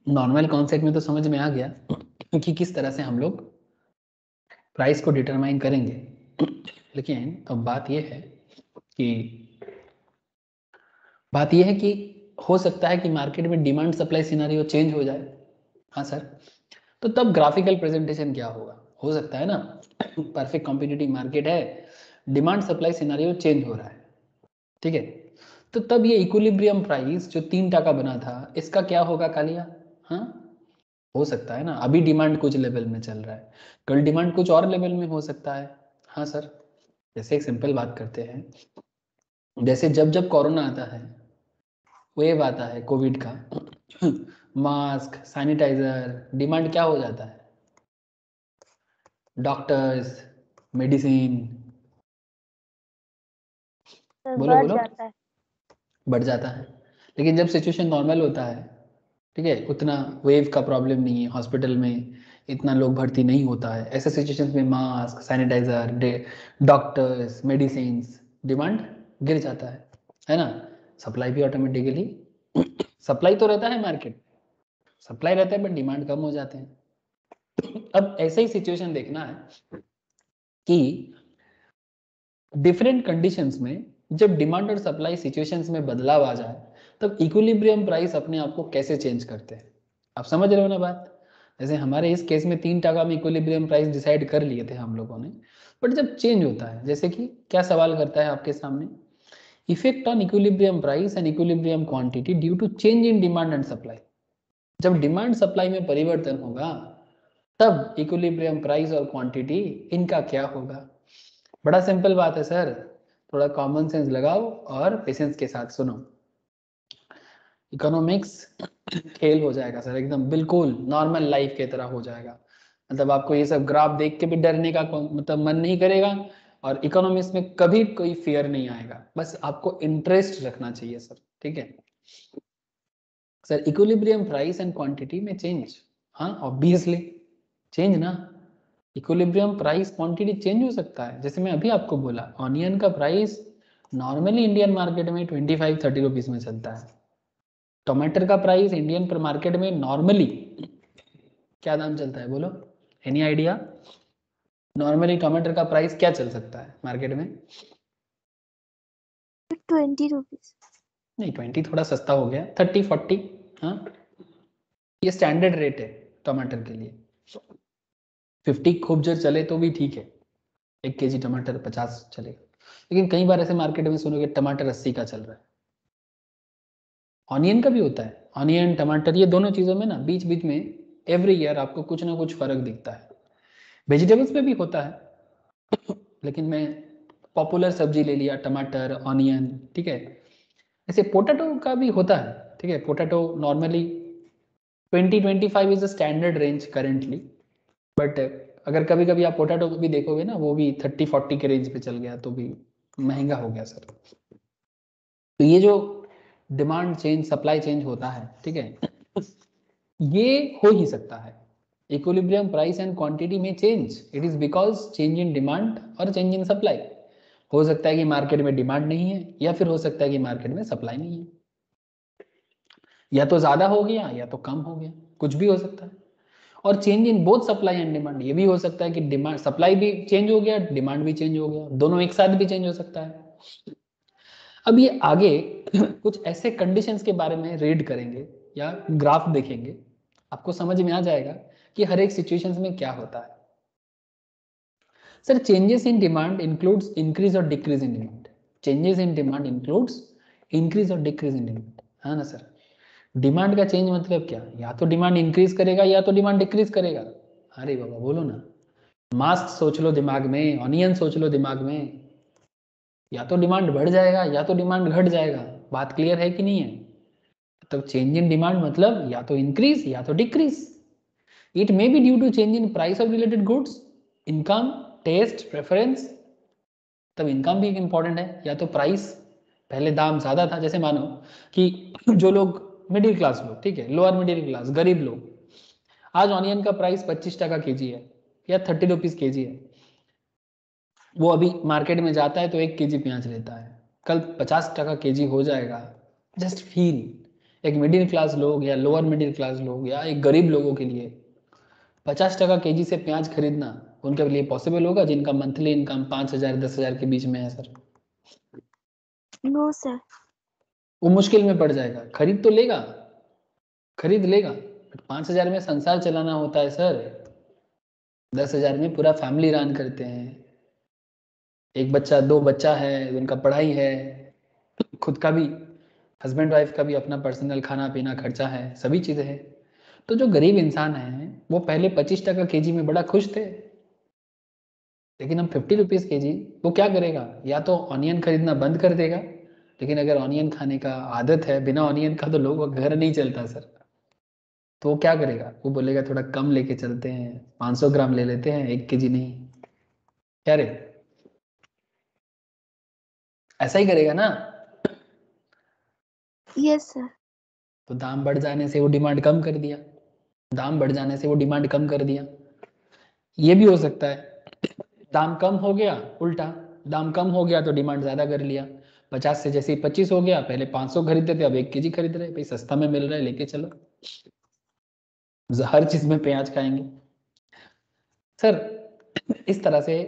नॉर्मल कॉन्सेप्ट में तो समझ में आ गया कि किस तरह से हम लोग प्राइस को डिटरमाइन करेंगे, लेकिन अब बात ये है कि हो सकता है कि मार्केट में डिमांड सप्लाई सिनेरियो चेंज हो जाए। हाँ सर, तो तब ग्राफिकल प्रेजेंटेशन क्या होगा, हो सकता है ना, परफेक्ट कॉम्पिटिटिव मार्केट है, डिमांड सप्लाई सिनेरियो चेंज हो रहा है, ठीक है, तो तब ये इक्विलिब्रियम प्राइस जो 3 टका बना था, इसका क्या होगा कालिया? हाँ, हो सकता है ना, अभी डिमांड कुछ लेवल में चल रहा है, कल डिमांड कुछ और लेवल में हो सकता है। हाँ सर, जैसे एक सिंपल बात करते हैं, जैसे जब जब कोरोना आता है, वेव आता है कोविड का, मास्क, सैनिटाइजर, डिमांड क्या हो जाता है? डॉक्टर्स, मेडिसिन, सर बोलो बढ़ बोलो, जाता है। बढ़ जाता है। लेकिन जब सिचुएशन नॉर्मल होता है, ठीक है, उतना वेव का प्रॉब्लम नहीं है, हॉस्पिटल में इतना लोग भर्ती नहीं होता है, ऐसे सिचुएशंस में mask, sanitiser, doctors, medicine, demand गिर जाता है ना, सप्लाई भी ऑटोमेटिकली, सप्लाई तो रहता है मार्केट, सप्लाई रहता है बट डिमांड कम हो जाते हैं। अब ऐसे ही सिचुएशन देखना है कि डिफरेंट कंडीशंस में जब डिमांड और सप्लाई सिचुएशंस में बदलाव आ जाए, तब इक्विलिब्रियम प्राइस अपने आप को कैसे चेंज करते हैं, आप समझ रहे हो ना बात? जैसे हमारे इस केस में 3 टका में इक्विलिब्रियम प्राइस डिसाइड कर लिए थे हम लोगों ने, बट जब चेंज होता है, जैसे कि क्या सवाल करता है आपके सामने, effect on equilibrium price and equilibrium quantity due to change in demand and supply. जब डिमांड सप्लाई में परिवर्तन होगा, तब इक्विलिब्रियम प्राइस और क्वांटिटी इनका क्या होगा? बड़ा सिंपल बात है सर, थोड़ा कॉमन सेंस लगाओ और पेशेंस के साथ सुनो। इकोनॉमिक्स खेल हो जाएगा सर, एकदम बिल्कुल नॉर्मल लाइफ के तरह हो जाएगा, मतलब आपको ये सब ग्राफ देख के भी डरने का मतलब मन नहीं करेगा, और इकोनॉमिक्स में कभी कोई फियर नहीं आएगा, बस आपको इंटरेस्ट रखना चाहिए सर, ठीक है sir. Equilibrium price and quantity में चेंज, हाँ ऑब्वियसली चेंज ना, इक्विलिब्रियम प्राइस क्वांटिटी चेंज हो सकता है, जैसे मैं अभी आपको बोला, ऑनियन का प्राइस नॉर्मली इंडियन मार्केट में 25-30 रुपीज में चलता है, टमाटर का प्राइस इंडियन पर मार्केट में नॉर्मली क्या दाम चलता है, बोलो, एनी आइडिया? नॉर्मली टमाटर का प्राइस क्या चल सकता है मार्केट में? 20 रुपीज। नहीं, 20 थोड़ा सस्ता हो गया, 30-40, हाँ ये स्टैंडर्ड रेट है टमाटर के लिए। 50 खूब जर चले तो भी ठीक है, 1 kg टमाटर 50 चलेगा, लेकिन कई बार ऐसे मार्केट में सुनोगे टमाटर 80 का चल रहा है। ऑनियन का भी होता है, ऑनियन टमाटर ये दोनों चीज़ों में ना बीच बीच में एवरी ईयर आपको कुछ ना कुछ फर्क दिखता है। वेजिटेबल्स में भी होता है, लेकिन मैं पॉपुलर सब्जी ले लिया, टमाटर, ऑनियन, ठीक है, ऐसे पोटैटो का भी होता है, ठीक है, potato normally 20-25 is the standard range currently, but अगर कभी कभी आप पोटैटो को भी देखोगे ना, वो भी 30-40 के रेंज पे चल गया, तो भी महंगा हो गया सर। तो ये जो डिमांड चेंज, सप्लाई चेंज होता है, ठीक है, ये हो ही सकता है, इक्विलिब्रियम प्राइस एंड क्वांटिटी में change, it is because change in demand और चेंज इन सप्लाई। हो सकता है कि मार्केट में डिमांड नहीं है, या फिर हो सकता है कि मार्केट में सप्लाई नहीं है, या तो ज्यादा हो गया या तो कम हो गया, कुछ भी हो सकता है। और change in both supply and demand, ये भी हो सकता है कि डिमांड, सप्लाई भी चेंज हो गया, डिमांड भी चेंज हो गया, दोनों एक साथ भी चेंज हो सकता है। अब ये आगे कुछ ऐसे कंडीशंस के बारे में रीड करेंगे या ग्राफ देखेंगे, आपको समझ में आ जाएगा कि हर एक सिचुएशंस में क्या होता है। Sir changes in demand includes increase और decrease in demand. Changes in demand includes increase और डिक्रीज इन डिमांड, है ना सर। डिमांड का चेंज मतलब क्या, या तो डिमांड इंक्रीज करेगा या तो डिमांड डिक्रीज करेगा। अरे बाबा बोलो ना, मास्क सोच लो दिमाग में, ऑनियन सोच लो दिमाग में, या तो डिमांड बढ़ जाएगा या तो डिमांड घट जाएगा। बात क्लियर है कि नहीं है। तो चेंज इन डिमांड मतलब या तो इंक्रीज या तो decrease. It may be due to change in price of related goods, income, taste, preference. तब इनकम भी इंपॉर्टेंट है, या तो प्राइस, पहले दाम ज्यादा था, जैसे मानो कि जो लोग मिडिल क्लास लोग, ठीक है, लोअर मिडिल क्लास, गरीब लोग, आज ऑनियन का प्राइस 25 टका केजी है या 30 रुपीज केजी है, वो अभी मार्केट में जाता है तो 1 केजी प्याज लेता है, कल 50 टका केजी हो जाएगा। जस्ट फील, एक मिडिल क्लास लोग या लोअर मिडिल क्लास लोग या एक गरीब लोगों के लिए 50 टका केजी से प्याज खरीदना उनके लिए पॉसिबल होगा जिनका मंथली इनकम 5,000 10,000 के बीच में है सर। No sir. वो मुश्किल में पड़ जाएगा। खरीद तो लेगा, खरीद लेगा, बट 5,000 में संसार चलाना होता है सर। 10,000 में पूरा फैमिली रन करते हैं, एक बच्चा 2 बच्चा है, उनका पढ़ाई है, खुद का भी, हस्बैंड वाइफ का भी अपना पर्सनल खाना पीना खर्चा है, सभी चीज़ें हैं। तो जो गरीब इंसान है वो पहले 25 टका केजी में बड़ा खुश थे, लेकिन अब 50 रुपीज़ केजी, वो क्या करेगा, या तो ऑनियन खरीदना बंद कर देगा, लेकिन अगर ऑनियन खाने का आदत है, बिना ऑनियन का तो लोगों का घर नहीं चलता सर, तो वो क्या करेगा, वो बोलेगा थोड़ा कम लेके चलते हैं, 500 ग्राम ले लेते हैं, 1 केजी नहीं। क्या रे, ऐसा ही करेगा ना। Yes sir. तो दाम बढ़ जाने से वो डिमांड कम कर दिया, दाम बढ़ जाने से वो डिमांड कम कर दिया। ये भी हो सकता है दाम कम हो गया, उल्टा दाम कम हो गया तो डिमांड ज्यादा कर लिया, 50 से जैसे ही 25 हो गया, पहले 500 खरीदते थे अब 1 केजी खरीद रहे, भाई सस्ता में मिल रहा है लेके चलो, हर चीज में प्याज खाएंगे सर। इस तरह से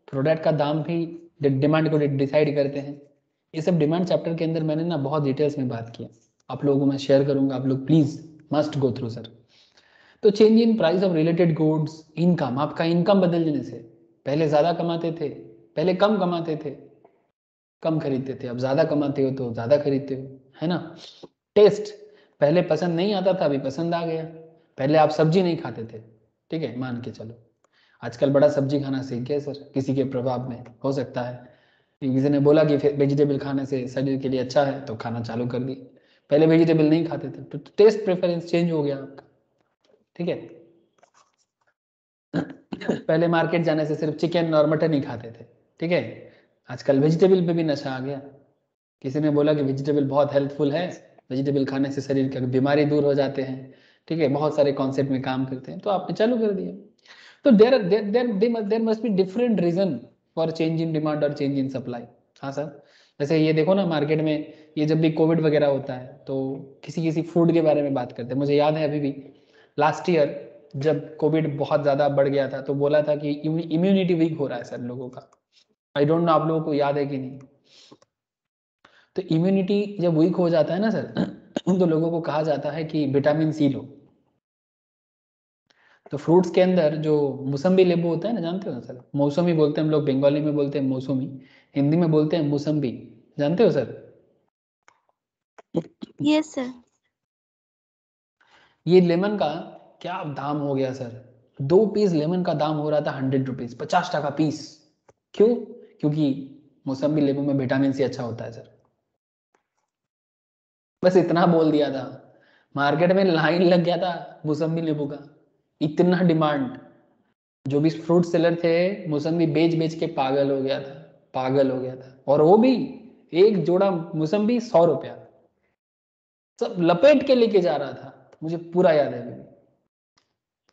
प्रोडक्ट का दाम भी डिमांड को डिसाइड करते हैं। ये सब डिमांड चैप्टर के अंदर मैंने ना बहुत डिटेल्स में बात किया, आप लोगों को मैं शेयर करूंगा, आप लोग please must go through sir. तो change in price of related goods, income, आपका इनकम बदलने से, पहले ज्यादा कमाते थे, पहले कम कमाते थे, कम खरीदते थे, अब ज्यादा कमाते हो तो ज्यादा खरीदते हो, है ना। टेस्ट, पहले पसंद नहीं आता था, अभी पसंद आ गया। पहले आप सब्जी नहीं खाते थे, ठीक है, मान के चलो, आजकल बड़ा सब्जी खाना सीख गए सर, किसी के प्रभाव में हो सकता है, किसी ने बोला कि वेजिटेबल खाने से शरीर के लिए अच्छा है तो खाना चालू कर दी, पहले वेजिटेबल नहीं खाते थे तो टेस्ट प्रेफरेंस चेंज हो गया आपका, ठीक है। पहले मार्केट जाने से सिर्फ चिकन और मटन ही खाते थे, ठीक है, आजकल वेजिटेबल पे भी नशा आ गया। किसी ने बोला कि वेजिटेबल बहुत हेल्पफुल है, वेजिटेबल खाने से शरीर की बीमारी दूर हो जाते हैं, ठीक है, बहुत सारे कॉन्सेप्ट में काम करते हैं, तो आपने चालू कर दिया। तो there must be different reason for change in demand और चेंज इन सप्लाई। हाँ सर, जैसे ये देखो ना मार्केट में, ये जब भी कोविड वगैरह होता है तो किसी किसी फूड के बारे में बात करते हैं। मुझे याद है अभी भी लास्ट ईयर जब कोविड बहुत ज़्यादा बढ़ गया था तो बोला था कि इम्यूनिटी वीक हो रहा है सर लोगों का। आई डोंट नो आप लोगों को याद है कि नहीं। तो इम्यूनिटी जब वीक हो जाता है ना सर तो लोगों को कहा जाता है कि विटामिन सी लो। तो फ्रूट्स के अंदर जो मौसम्बी लेबू होता है ना, जानते हो ना सर, मौसमी बोलते हैं हम लोग, बंगाली में बोलते हैं मौसमी, हिंदी में बोलते हैं मौसम्बी, जानते हो सर। Yes sir. ये लेमन का क्या दाम हो गया सर, 2 पीस लेमन का दाम हो रहा था 100 रुपीज, 50 टका पीस। क्यों? क्योंकि मौसम्बी लेबू में विटामिन सी अच्छा होता है सर। बस इतना बोल दिया था, मार्केट में लाइन लग गया था मौसम्बी लेबू का, इतना डिमांड। जो भी फ्रूट सेलर थे मौसम्बी बेच बेच के पागल हो गया था, पागल हो गया था। और वो भी एक जोड़ा मौसम्बी 100 रुपया, सब लपेट के लेके जा रहा था, मुझे पूरा याद है अभी,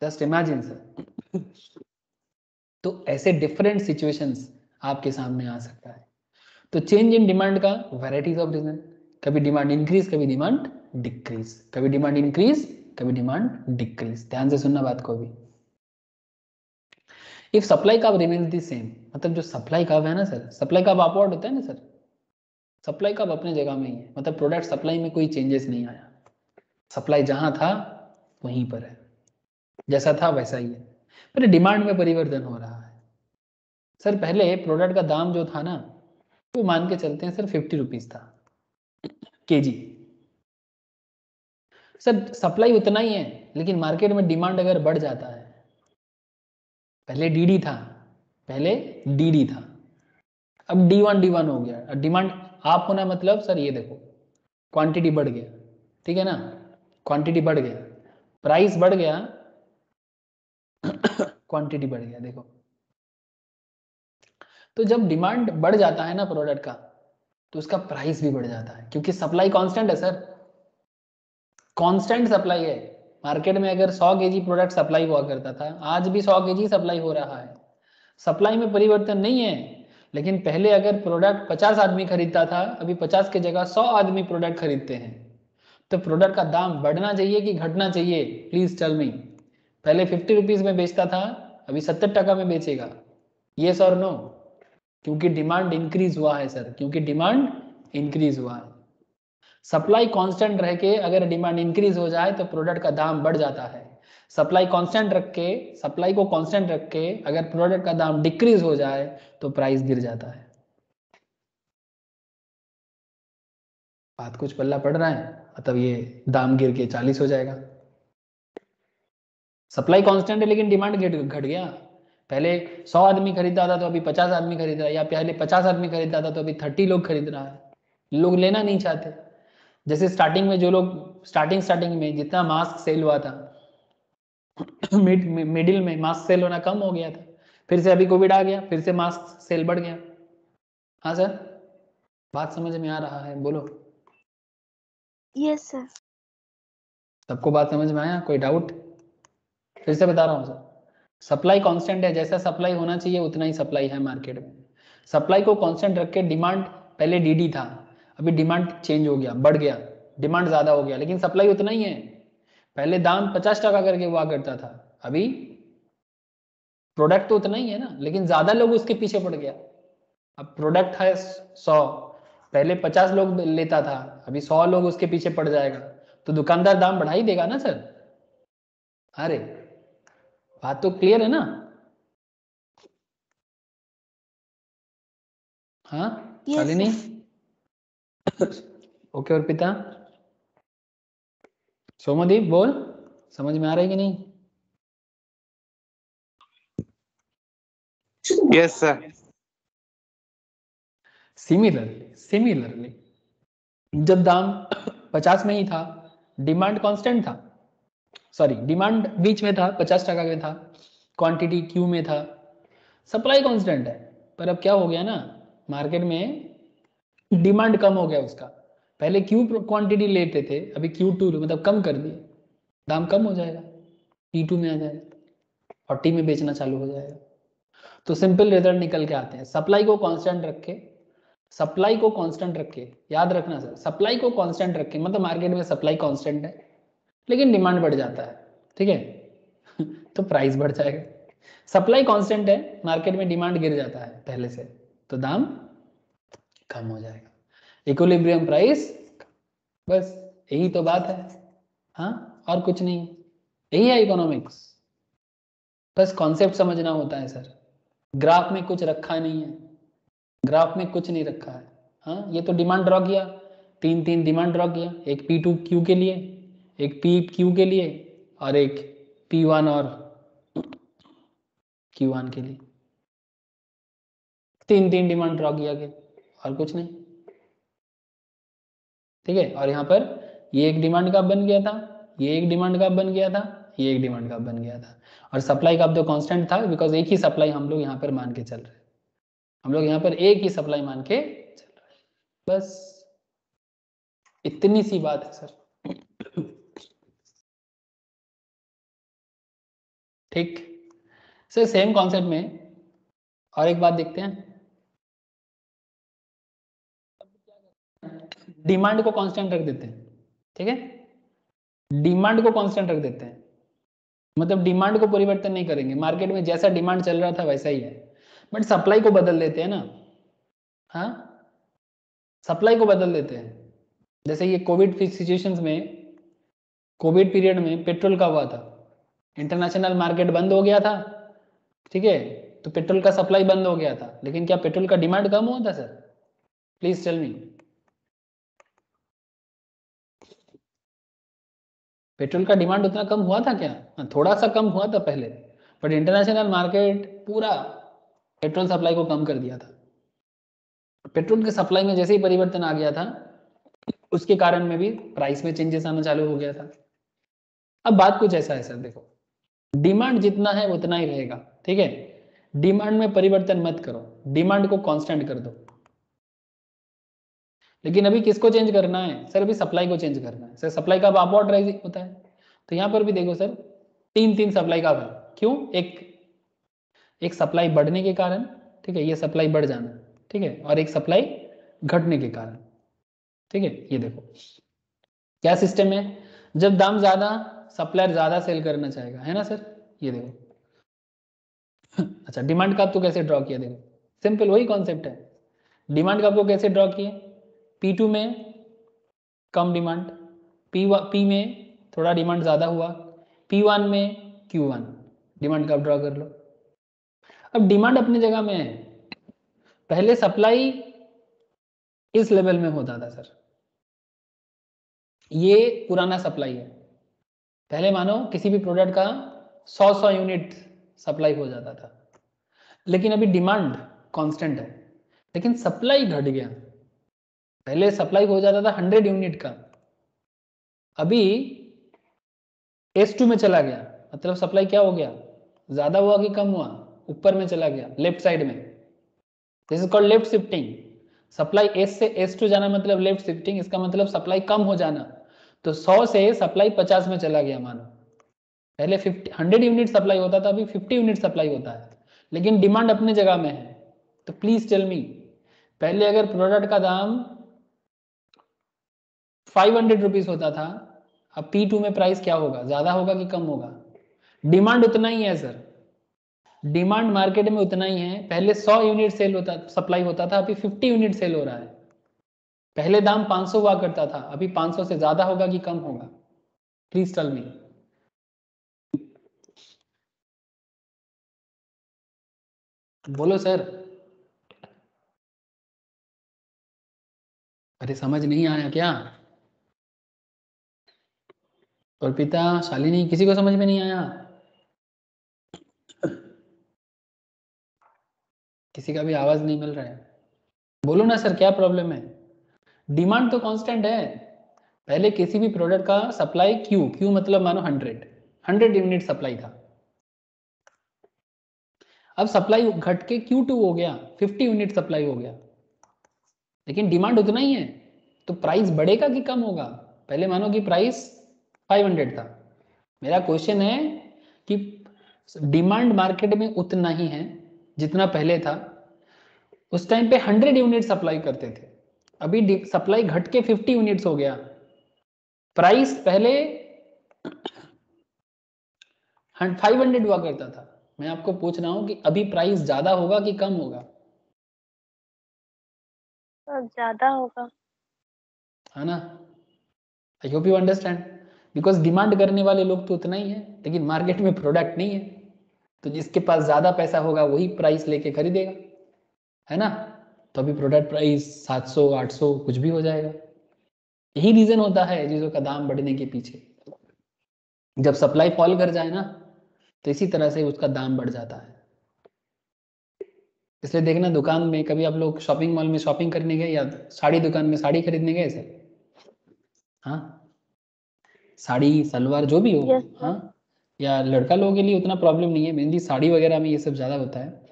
जस्ट इमेजिन सर। तो ऐसे डिफरेंट सिचुएशंस आपके सामने आ सकता है। तो चेंज इन डिमांड का वैराइटीज ऑफ रीजन, कभी डिमांड इंक्रीज कभी डिमांड डिक्रीज, कभी डिमांड इंक्रीज कभी डिमांड डिक्रीज। ध्यान से सुनना बात को भी। If supply curve remains the same, मतलब जो सप्लाई कर्व है ना सर, सप्लाई कर्व अपवर्ड होता है ना सर, सप्लाई कब अपने जगह में ही है, मतलब प्रोडक्ट सप्लाई में कोई चेंजेस नहीं आया, सप्लाई जहां था वहीं पर है, जैसा था वैसा ही है, पर डिमांड में परिवर्तन हो रहा है। सर पहले प्रोडक्ट का दाम जो था ना वो मान के चलते हैं सर 50 रुपीज था केजी। सर सप्लाई उतना ही है, लेकिन मार्केट में डिमांड अगर बढ़ जाता है, पहले डीडी था, पहले डीडी था, अब D1 हो गया। डिमांड आप होना मतलब सर ये देखो क्वांटिटी बढ़ गया, ठीक है ना, क्वांटिटी बढ़ गया, प्राइस बढ़ गया, क्वांटिटी बढ़ गया। देखो तो जब डिमांड बढ़ जाता है ना प्रोडक्ट का, तो उसका प्राइस भी बढ़ जाता है, क्योंकि सप्लाई कांस्टेंट है सर, कांस्टेंट सप्लाई है। मार्केट में अगर 100 केजी प्रोडक्ट सप्लाई हुआ करता था, आज भी 100 केजी सप्लाई हो रहा है, सप्लाई में परिवर्तन नहीं है। लेकिन पहले अगर प्रोडक्ट 50 आदमी खरीदता था, अभी 50 की जगह 100 आदमी प्रोडक्ट खरीदते हैं, तो प्रोडक्ट का दाम बढ़ना चाहिए कि घटना चाहिए? Please tell me. पहले 50 रुपीज में बेचता था, अभी 70 टका में बेचेगा, येस और नो? क्योंकि डिमांड इंक्रीज हुआ है सर, क्योंकि डिमांड इंक्रीज हुआ है। सप्लाई कांस्टेंट रह के अगर डिमांड इंक्रीज हो जाए तो प्रोडक्ट का दाम बढ़ जाता है। सप्लाई कांस्टेंट रख के, सप्लाई को कांस्टेंट रख के अगर प्रोडक्ट का दाम डिक्रीज हो जाए तो प्राइस गिर जाता है। बात कुछ पल्ला पड़ रहा है? मतलब ये दाम गिर के 40 हो जाएगा। सप्लाई कांस्टेंट है लेकिन डिमांड घट गया। पहले 100 आदमी खरीदता था तो अभी 50 आदमी खरीद रहा है, या पहले 50 आदमी खरीदता था तो अभी 30 लोग खरीद रहा है। लोग लेना नहीं चाहते। जैसे स्टार्टिंग में जो लोग स्टार्टिंग में जितना मास्क सेल हुआ था, मिडिल में मास्क सेल होना कम हो गया था, फिर से अभी कोविड आ गया, फिर से मास्क सेल बढ़ गया। हाँ सर, बात समझ में आ रहा है? बोलो। Yes sir. सबको बात समझ में आया? कोई डाउट? फिर से बता रहा हूँ सर, सप्लाई कांस्टेंट है, जैसा सप्लाई होना चाहिए उतना ही सप्लाई है मार्केट में। सप्लाई को कांस्टेंट रख के डिमांड, पहले डीडी था, अभी डिमांड चेंज हो गया, बढ़ गया, डिमांड ज्यादा हो गया, लेकिन सप्लाई उतना ही है। पहले दाम 50 टका करके हुआ करता था, अभी प्रोडक्ट तो उतना ही है ना, लेकिन ज्यादा लोग उसके पीछे पड़ गया। अब प्रोडक्ट है 100, पहले 50 लोग लेता था, अभी 100 लोग उसके पीछे पड़ जाएगा, तो दुकानदार दाम बढ़ा ही देगा ना सर। अरे बात तो क्लियर है ना? हाँ शालिनी? ओके अर्पिता? सोमदीप बोल, समझ में आ रहा है कि नहीं? Yes sir. सिमिलरली जब दाम 50 में ही था, डिमांड कांस्टेंट था, सॉरी डिमांड बीच में था, 50 टका में था, क्वांटिटी क्यू में था, सप्लाई कांस्टेंट है। पर अब क्या हो गया ना, मार्केट में डिमांड कम हो गया उसका। पहले क्यू क्वांटिटी लेते थे, अभी Q2 मतलब कम कर दिए, दाम कम हो जाएगा, P2 में आ जाएगा, 40 में बेचना चालू हो जाएगा। तो सिंपल रिजल्ट निकल के आते हैं। सप्लाई को कांस्टेंट रख के, सप्लाई को कांस्टेंट रख के, याद रखना सर, सप्लाई को कांस्टेंट रख के मतलब मार्केट में सप्लाई कांस्टेंट है लेकिन डिमांड बढ़ जाता है, ठीक है तो प्राइस बढ़ जाएगा। सप्लाई कांस्टेंट है, मार्केट में डिमांड गिर जाता है पहले से, तो दाम कम हो जाएगा, इक्विलिब्रियम प्राइस। बस यही तो बात है। हाँ और कुछ नहीं, यही है इकोनॉमिक्स। बस कॉन्सेप्ट समझना होता है सर। ग्राफ में कुछ रखा नहीं है, ग्राफ में कुछ नहीं रखा है। हाँ ये तो डिमांड ड्रॉ किया, तीन डिमांड ड्रॉ किया, एक P2Q के लिए, एक PQ के लिए, और एक P1 और Q1 के लिए, तीन डिमांड ड्रॉ किया गया और कुछ नहीं, ठीक है। और यहाँ पर ये एक डिमांड का बन गया था, ये एक डिमांड का बन गया था, ये एक डिमांड का बन गया था, और सप्लाई का तो कांस्टेंट था, बिकॉज एक ही सप्लाई हम लोग यहाँ पर मान के चल रहे हैं, हम लोग यहाँ पर एक ही सप्लाई मान के चल रहे हैं। बस इतनी सी बात है सर। ठीक सर, सेम कॉन्सेप्ट में और एक बात देखते हैं। डिमांड को कांस्टेंट रख देते हैं, ठीक है, डिमांड को कांस्टेंट रख देते हैं, मतलब डिमांड को परिवर्तन नहीं करेंगे, मार्केट में जैसा डिमांड चल रहा था वैसा ही है, बट सप्लाई को बदल देते हैं ना। हाँ सप्लाई को बदल देते हैं। जैसे ये कोविड सिचुएशंस में, कोविड पीरियड में पेट्रोल का हुआ था, इंटरनेशनल मार्केट बंद हो गया था, ठीक है, तो पेट्रोल का सप्लाई बंद हो गया था, लेकिन क्या पेट्रोल का डिमांड कम हुआ था sir? Please tell me. Petrol का डिमांड उतना कम हुआ था क्या? थोड़ा सा कम हुआ था पहले, बट इंटरनेशनल मार्केट पूरा पेट्रोल सप्लाई को कम कर दिया था। पेट्रोल के सप्लाई में जैसे ही परिवर्तन आ गया था, उसके कारण में भी प्राइस में चेंजेस आना चालू हो गया था। अब बात कुछ ऐसा है सर, देखो, डिमांड जितना है उतना ही रहेगा, ठीक है, डिमांड में परिवर्तन मत करो, डिमांड को कांस्टेंट कर दो। लेकिन अभी किसको चेंज करना है सर? अभी सप्लाई को चेंज करना है सर। सप्लाई का अपवर्ड राइजिंग होता है, तो यहाँ पर भी देखो सर, तीन सप्लाई का बल। क्यों? एक सप्लाई बढ़ने के कारण, ठीक है, ये सप्लाई बढ़ जाना, ठीक है, और एक सप्लाई घटने के कारण, ठीक है। ये देखो क्या सिस्टम है, जब दाम ज्यादा, सप्लायर ज्यादा सेल करना चाहेगा, है ना सर? ये देखो अच्छा, डिमांड का आपको कैसे ड्रॉ किया? देखो सिंपल वही कॉन्सेप्ट है। डिमांड का आपको कैसे ड्रॉ किए? P2 में कम डिमांड, P में थोड़ा डिमांड ज्यादा हुआ, P1 में Q1 डिमांड का आप ड्रॉ कर लो। अब डिमांड अपनी जगह में है, पहले सप्लाई इस लेवल में होता था सर, ये पुराना सप्लाई है। पहले मानो किसी भी प्रोडक्ट का 100 यूनिट सप्लाई हो जाता था, लेकिन अभी डिमांड कांस्टेंट है, लेकिन सप्लाई घट गया। पहले सप्लाई हो जाता था 100 यूनिट का, अभी S2 में चला गया, मतलब सप्लाई क्या हो गया, ज्यादा हुआ कि कम हुआ? ऊपर में चला गया, लेफ्ट साइड में। This is called left shifting. Supply S से S2 जाना मतलब लेफ्ट शिफ्टिंग, इसका मतलब सप्लाई कम हो जाना। तो 100 से सप्लाई 50 में चला गया मानो, पहले 100 यूनिट सप्लाई होता था, अभी 50 यूनिट सप्लाई होता है, लेकिन डिमांड अपने जगह में है। तो प्लीज टेल मी, पहले अगर प्रोडक्ट का दाम 500 रुपीज होता था, अब P2 में प्राइस क्या होगा, ज्यादा होगा कि कम होगा? डिमांड उतना ही है सर, डिमांड मार्केट में उतना ही है। पहले 100 यूनिट सेल होता, सप्लाई होता था, अभी 50 यूनिट सेल हो रहा है। पहले दाम 500 हुआ करता था, अभी 500 से ज्यादा होगा कि कम होगा? Please tell me. बोलो सर। अरे समझ नहीं आया क्या? और पिता, शालिनी, किसी को समझ में नहीं आया? किसी का भी आवाज नहीं मिल रहा है? बोलो ना सर, क्या प्रॉब्लम है? डिमांड तो कांस्टेंट है। पहले किसी भी प्रोडक्ट का सप्लाई क्यू मतलब मानो 100 यूनिट सप्लाई था, अब सप्लाई घट के Q2 हो गया, 50 यूनिट सप्लाई हो गया, लेकिन डिमांड उतना ही है। तो प्राइस बढ़ेगा कि कम होगा? पहले मानो कि प्राइस 500 था, मेरा क्वेश्चन है कि डिमांड मार्केट में उतना ही है जितना पहले था। उस टाइम पे 100 यूनिट सप्लाई करते थे, अभी सप्लाई घट के 50 यूनिट्स हो गया। प्राइस पहले 500 हुआ करता था, मैं आपको पूछ रहा हूं कि अभी प्राइस ज्यादा होगा कि कम होगा? ज्यादा होगा। है ना? I hope you understand, because demand करने वाले लोग तो उतना ही है, लेकिन मार्केट में प्रोडक्ट नहीं है, तो जिसके पास ज्यादा पैसा होगा वही प्राइस लेके खरीदेगा, है ना? तो अभी प्रोडक्ट प्राइस 700 800 कुछ भी हो जाएगा। यही रीजन होता है चीजों का दाम बढ़ने के पीछे। जब सप्लाई फॉल कर जाए ना, तो इसी तरह से उसका दाम बढ़ जाता है। इसलिए देखना, दुकान में कभी आप लोग शॉपिंग मॉल में शॉपिंग करने गए, या साड़ी दुकान में साड़ी खरीदने गए सर? हाँ, साड़ी सलवार जो भी हो, यस सर। हाँ, या लड़का लोगों के लिए उतना प्रॉब्लम नहीं है, मेनली साड़ी वगैरह में ये सब ज्यादा होता है।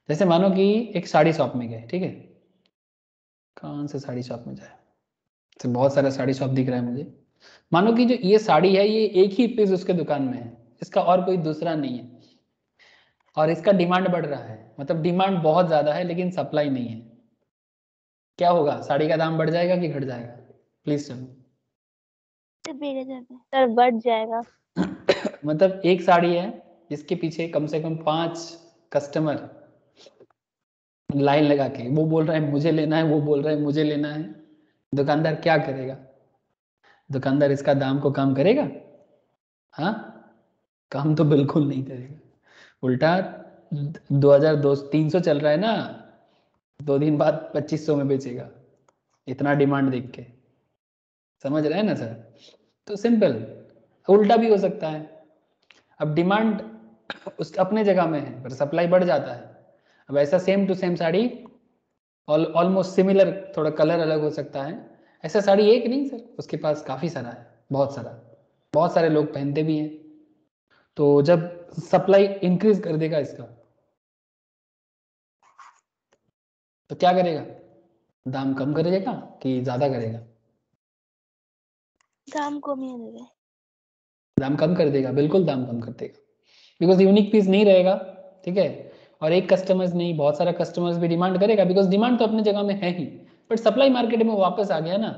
जैसे मानो कि एक साड़ी शॉप में गए, ठीक है, कौन से साड़ी शॉप में जाए, तो बहुत सारा साड़ी शॉप दिख रहा है मुझे। मानो कि जो ये साड़ी है, ये एक ही पीस उसके दुकान में है, इसका और कोई दूसरा नहीं है, और इसका डिमांड बढ़ रहा है, मतलब डिमांड बहुत ज्यादा है लेकिन सप्लाई नहीं है। क्या होगा, साड़ी का दाम बढ़ जाएगा कि घट जाएगा? प्लीज चलो। तो बेड़े जाता है। सर बढ़ जाएगा। मतलब एक साड़ी है, जिसके पीछे कम से कम 5 कस्टमर लाइन लगा के, वो बोल रहा है मुझे लेना है, वो बोल रहा है मुझे लेना है, दुकानदार क्या करेगा? दुकानदार इसका दाम को काम करेगा? हाँ, काम तो बिल्कुल नहीं करेगा। उल्टा 300 चल रहा है ना, 2 दिन बाद 2500 में बेचेगा, इतना डिमांड देख के। समझ रहे हैं ना सर? तो सिंपल, उल्टा भी हो सकता है। अब डिमांड उस अपने जगह में है पर सप्लाई बढ़ जाता है। अब ऐसा same to same sari, almost similar, थोड़ा कलर अलग हो सकता है, ऐसा साड़ी एक नहीं सर, उसके पास काफी सारा है, बहुत सारे लोग पहनते भी हैं। तो जब सप्लाई इंक्रीज कर देगा इसका, तो क्या करेगा? दाम कम करेगा कि ज्यादा करेगा? दाम कम ही देगा। दाम कम कर देगा, बिल्कुल दाम कम कर देगा, बिकॉज यूनिक पीस नहीं रहेगा, ठीक है। और एक कस्टमर्स नहीं, बहुत सारा कस्टमर्स भी डिमांड करेगा, बिकॉज डिमांड तो अपनी जगह में है ही, बट सप्लाई मार्केट में वापस आ गया ना।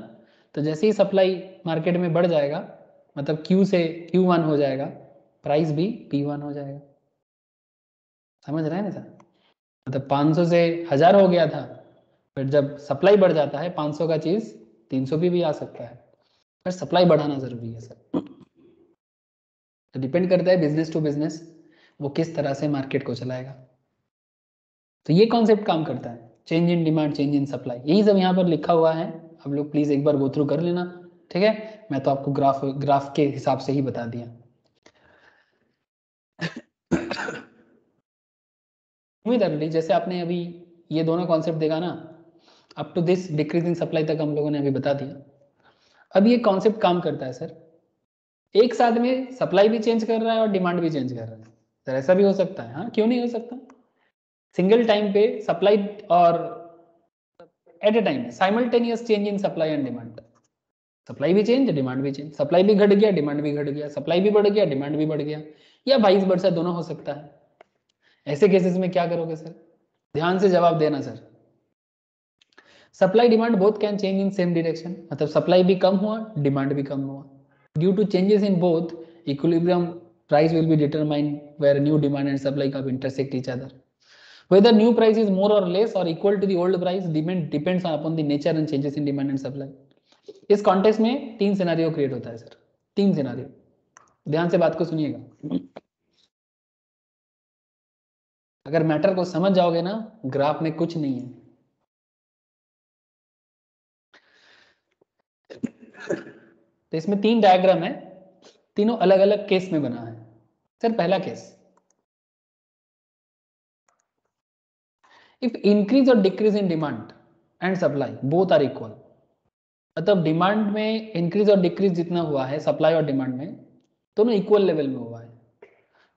तो जैसे ही सप्लाई मार्केट में बढ़ जाएगा, मतलब Q से Q1 हो जाएगा, प्राइस भी P1 हो जाएगा। समझ रहे हैं ना सर? मतलब 500 से 1000 हो गया था, फिर जब सप्लाई बढ़ जाता है 500 का चीज 300 भी आ सकता है, पर सप्लाई बढ़ाना जरूरी है सर। तो डिपेंड करता है बिजनेस टू बिजनेस, वो किस तरह से मार्केट को चलाएगा। तो ये कॉन्सेप्ट काम करता है, change in demand, change in supply, यही सब यहाँ पर लिखा हुआ है। आप लोग प्लीज एक बार गो थ्रू कर लेना, ठीक है। मैं तो आपको ग्राफ के हिसाब से ही बता दिया। सिमिलरली जैसे आपने अभी ये दोनों कॉन्सेप्ट देखा ना, up to this decrease in supply तक हम लोगों ने अभी बता दिया। अब ये कॉन्सेप्ट काम करता है सर, एक साथ में सप्लाई भी चेंज कर रहा है और डिमांड भी चेंज कर रहा है सर, ऐसा भी हो सकता है। हाँ, क्यों नहीं हो सकता? सिंगल टाइम पे सप्लाई और at a time simultaneous change in supply and demand, supply भी चेंज, डिमांड भी चेंज, सप्लाई भी घट गया, डिमांड भी घट गया, सप्लाई भी बढ़ गया, डिमांड भी बढ़ गया, या वाइस वर्सा, दोनों हो सकता है। ऐसे केसेस में क्या करोगे सर? ध्यान से जवाब देना sir. Supply demand both can change in same direction, मतलब सप्लाई भी कम हुआ, डिमांड भी कम हुआ, due to changes in both equilibrium price will be determined where new demand and supply का intersect each other, whether new price is more or less or equal to the old price depends upon the nature and changes in demand and supply। इस context में 3 scenario create होता है sir, 3 scenario, ध्यान से बात को सुनिएगा। अगर मैटर को समझ जाओगे ना, ग्राफ में कुछ नहीं है। तो इसमें 3 डायग्राम है, तीनों अलग अलग केस में बना है सर। पहला केस, इफ इंक्रीज और decrease in demand and supply both are equal, मतलब डिमांड में इंक्रीज और डिक्रीज जितना हुआ है, सप्लाई और डिमांड में दोनों इक्वल लेवल में हुआ है,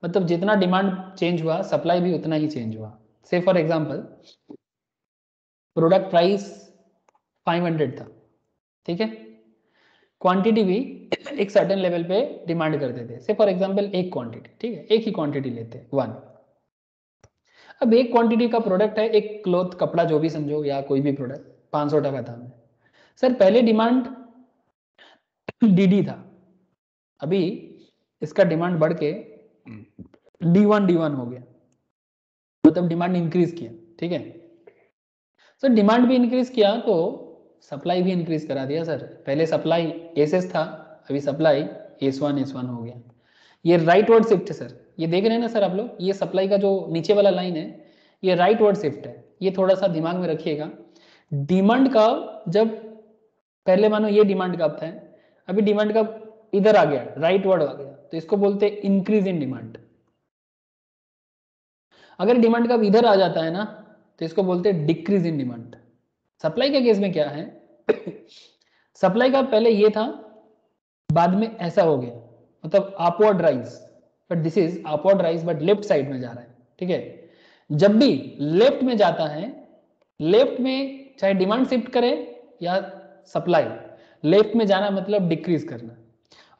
मतलब जितना डिमांड चेंज हुआ सप्लाई भी उतना ही चेंज हुआ। से फॉर एग्जांपल प्रोडक्ट प्राइस 500 था, ठीक है, क्वांटिटी भी एक सर्टेन लेवल पे डिमांड करते थे। से फॉर एग्जांपल एक क्वांटिटी, ठीक है, एक ही क्वांटिटी लेते 1। अब एक क्वांटिटी का प्रोडक्ट है, एक क्लॉथ, कपड़ा जो भी समझो, या कोई भी प्रोडक्ट, 500 का दाम है सर। पहले डिमांड DD था, अभी इसका डिमांड बढ़ के D1 हो गया, मतलब डिमांड इंक्रीज किया, ठीक है। सर डिमांड भी इंक्रीज किया तो सप्लाई भी इंक्रीज करा दिया सर। पहले सप्लाई SS था, अभी सप्लाई S1 हो गया। ये राइट वर्ड शिफ्ट है सर, ये देख रहे हैं ना सर आप लोग, ये सप्लाई का जो नीचे वाला लाइन है ये राइट वर्ड शिफ्ट है, ये थोड़ा सा दिमाग में रखिएगा। डिमांड का जब पहले मानो ये डिमांड कब था, अभी डिमांड का इधर आ गया, राइट वर्ड आ गया, तो इसको बोलते हैं इंक्रीज इन डिमांड। अगर डिमांड का इधर आ जाता है ना, तो इसको बोलते हैं डिक्रीज इन डिमांड। सप्लाई के केस में क्या है, सप्लाई का पहले ये था, बाद में ऐसा हो गया, मतलब upward rise, but this is upward rise but left side में जा रहा है, ठीक है। जब भी लेफ्ट में जाता है, लेफ्ट में चाहे डिमांड शिफ्ट करे या सप्लाई, लेफ्ट में जाना मतलब डिक्रीज करना,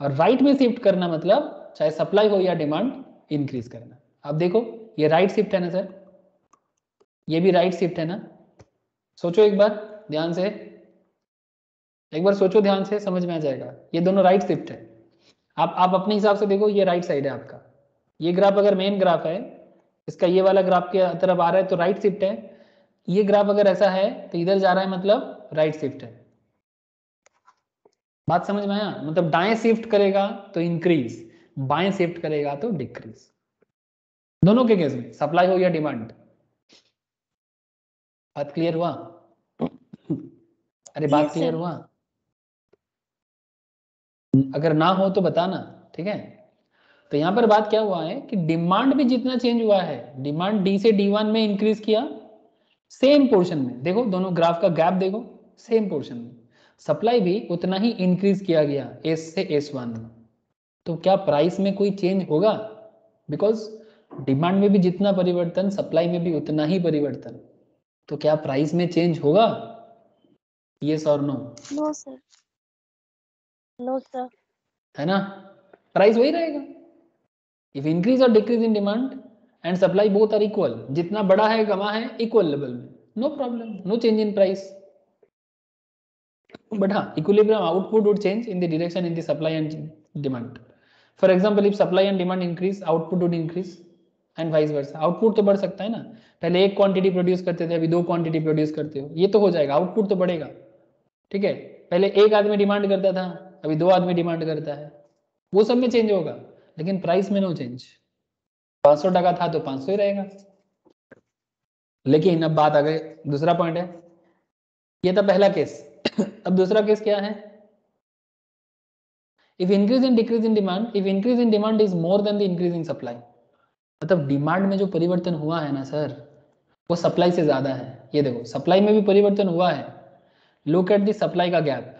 और राइट में शिफ्ट करना मतलब चाहे सप्लाई हो या डिमांड इंक्रीज करना। अब देखो ये राइट शिफ्ट है ना सर, ये भी राइट शिफ्ट है ना, सोचो एक बार ध्यान से, एक बार सोचो ध्यान से, समझ में आ जाएगा। ये दोनों राइट शिफ्ट है। आप अपने हिसाब से देखो, ये राइट साइड है आपका, ये ग्राफ अगर मेन ग्राफ है, इसका ये वाला ग्राफ के तरफ आ रहा है तो राइट शिफ्ट है, ये ग्राफ अगर ऐसा है तो इधर जा रहा है मतलब राइट शिफ्ट है। बात समझ में आया? मतलब दाएं शिफ्ट करेगा तो इंक्रीज, बाएं शिफ्ट करेगा तो डिक्रीज, दोनों के केस में, सप्लाई हो या डिमांड। बात क्लियर हुआ? अरे बात Yes, क्लियर sir. हुआ? अगर ना हो तो बताना, ठीक है। तो यहाँ पर बात क्या हुआ है कि डिमांड भी जितना चेंज हुआ है, डिमांड डी से D1 में इंक्रीज किया सेम पोर्शन में, देखो दोनों ग्राफ का गैप देखो, सेम पोर्शन में। सप्लाई भी उतना ही इंक्रीज किया गया S से S1 में। तो क्या प्राइस में कोई चेंज होगा? बिकॉज डिमांड में भी जितना परिवर्तन, सप्लाई में भी उतना ही परिवर्तन। तो क्या प्राइस में चेंज होगा? यस और no? No, sir. No, sir. है ना, प्राइस वही रहेगा। इफ इंक्रीज और decrease in demand and supply both are equal, जितना बड़ा है कमा है इक्वल लेवल में, no problem, no change in price. But हाँ, equilibrium output would change in the direction in the supply and demand. For example if supply and demand increase, output would increase and vice versa. Output तो बढ़ सकता है ना, पहले एक quantity produce करते थे, अभी 2 क्वांटिटी प्रोड्यूस करते हो, ये तो हो जाएगा, आउटपुट तो बढ़ेगा, ठीक है। पहले एक आदमी डिमांड करता था, अभी 2 आदमी डिमांड करता है, वो सब में चेंज होगा, लेकिन प्राइस में नो चेंज। 500 टका था तो 500 ही रहेगा। लेकिन अब बात आ गई, दूसरा पॉइंट है, ये था पहला केस। अब दूसरा केस क्या है? If increase in decrease in demand, if increase in demand is more than the increase in supply, मतलब डिमांड में जो परिवर्तन हुआ है ना सर, वो सप्लाई से ज्यादा है। ये देखो सप्लाई में भी परिवर्तन हुआ है, लुक एट द सप्लाई का गैप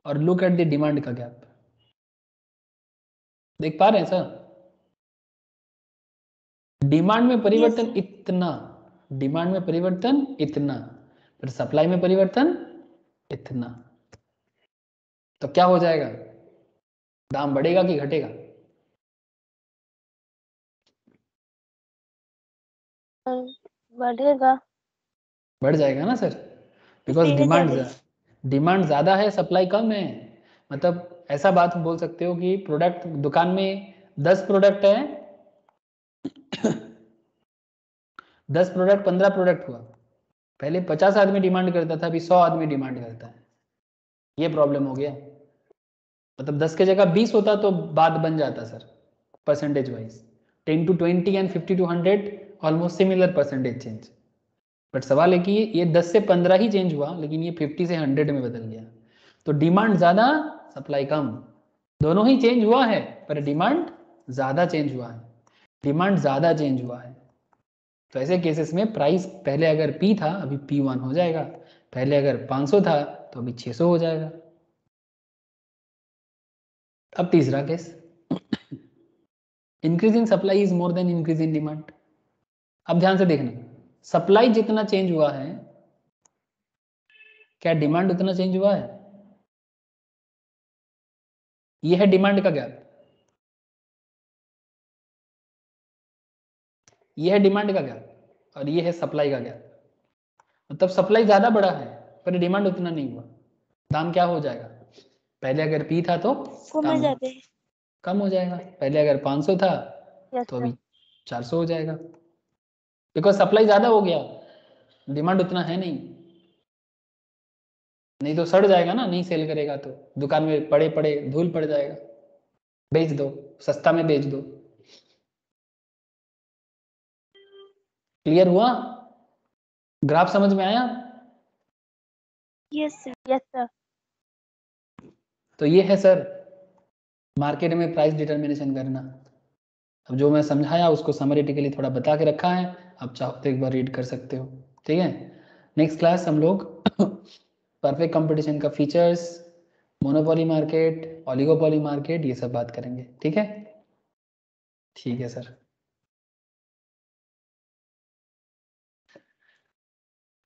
और लुक एट द डिमांड का गैप, देख पा रहे हैं सर? डिमांड में परिवर्तन sir. इतना, डिमांड में परिवर्तन इतना, फिर सप्लाई में परिवर्तन इतना, तो क्या हो जाएगा? दाम बढ़ेगा कि घटेगा? बढ़ेगा। बढ़ जाएगा ना सर, बिकॉज तेज है। डिमांड ज्यादा है, सप्लाई कम है। मतलब ऐसा बात बोल सकते हो कि प्रोडक्ट दुकान में 10 प्रोडक्ट है, 10 प्रोडक्ट 15 प्रोडक्ट हुआ, पहले 50 आदमी डिमांड करता था, अभी 100 आदमी डिमांड करता है, ये प्रॉब्लम हो गया। मतलब 10 के जगह 20 होता तो बात बन जाता sir, percentage wise 10 to 20 and 50 to 100 almost similar percentage change. But सवाल है कि ये 10 से 15 ही चेंज हुआ, लेकिन ये 50 से 100 में बदल गया। तो डिमांड ज्यादा, सप्लाई कम, दोनों ही चेंज हुआ है, पर डिमांड ज्यादा चेंज हुआ है, डिमांड ज्यादा चेंज हुआ है। तो ऐसे केसेस में प्राइस पहले अगर P था अभी P1 हो जाएगा, पहले अगर 500 था तो अभी 600 हो जाएगा। अब तीसरा case, increase in supply is more than increase in demand. अब ध्यान से देखना, सप्लाई जितना चेंज हुआ है, क्या डिमांड उतना चेंज हुआ है? यह है डिमांड का गैप, यह है डिमांड का गैप, और यह है सप्लाई का गैप। मतलब सप्लाई ज्यादा बड़ा है पर डिमांड उतना नहीं हुआ, दाम क्या हो जाएगा? पहले अगर P था तो कम दाम जाते हैं। कम हो जाएगा, पहले अगर 500 था यस तो सर। अभी 400 हो जाएगा, बिकॉज सप्लाई ज्यादा हो गया, डिमांड उतना है नहीं। नहीं तो सड़ जाएगा ना, नहीं सेल करेगा तो दुकान में पड़े पड़े धूल पड़ जाएगा, बेच दो, सस्ता में बेच दो। क्लियर हुआ? ग्राफ समझ में आया? Yes, sir. Yes sir. तो ये है सर मार्केट में प्राइस डिटर्मिनेशन करना। अब जो मैं समझाया उसको समरीटिकली थोड़ा बता के रखा है, आप चाहो तो एक बार रीड कर सकते हो, ठीक है। नेक्स्ट क्लास हम लोग परफेक्ट कंपटीशन का features, monopoly market, oligopoly market, ये सब बात करेंगे, ठीक है। ठीक है सर,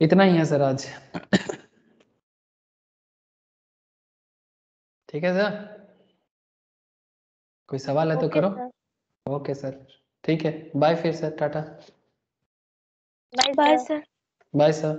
इतना ही है सर आज। ठीक है सर, कोई सवाल है तो ओके करो। सर। ओके सर, ठीक है, बाय फिर sir, tata. Bye Bye, sir. sir. Bye sir.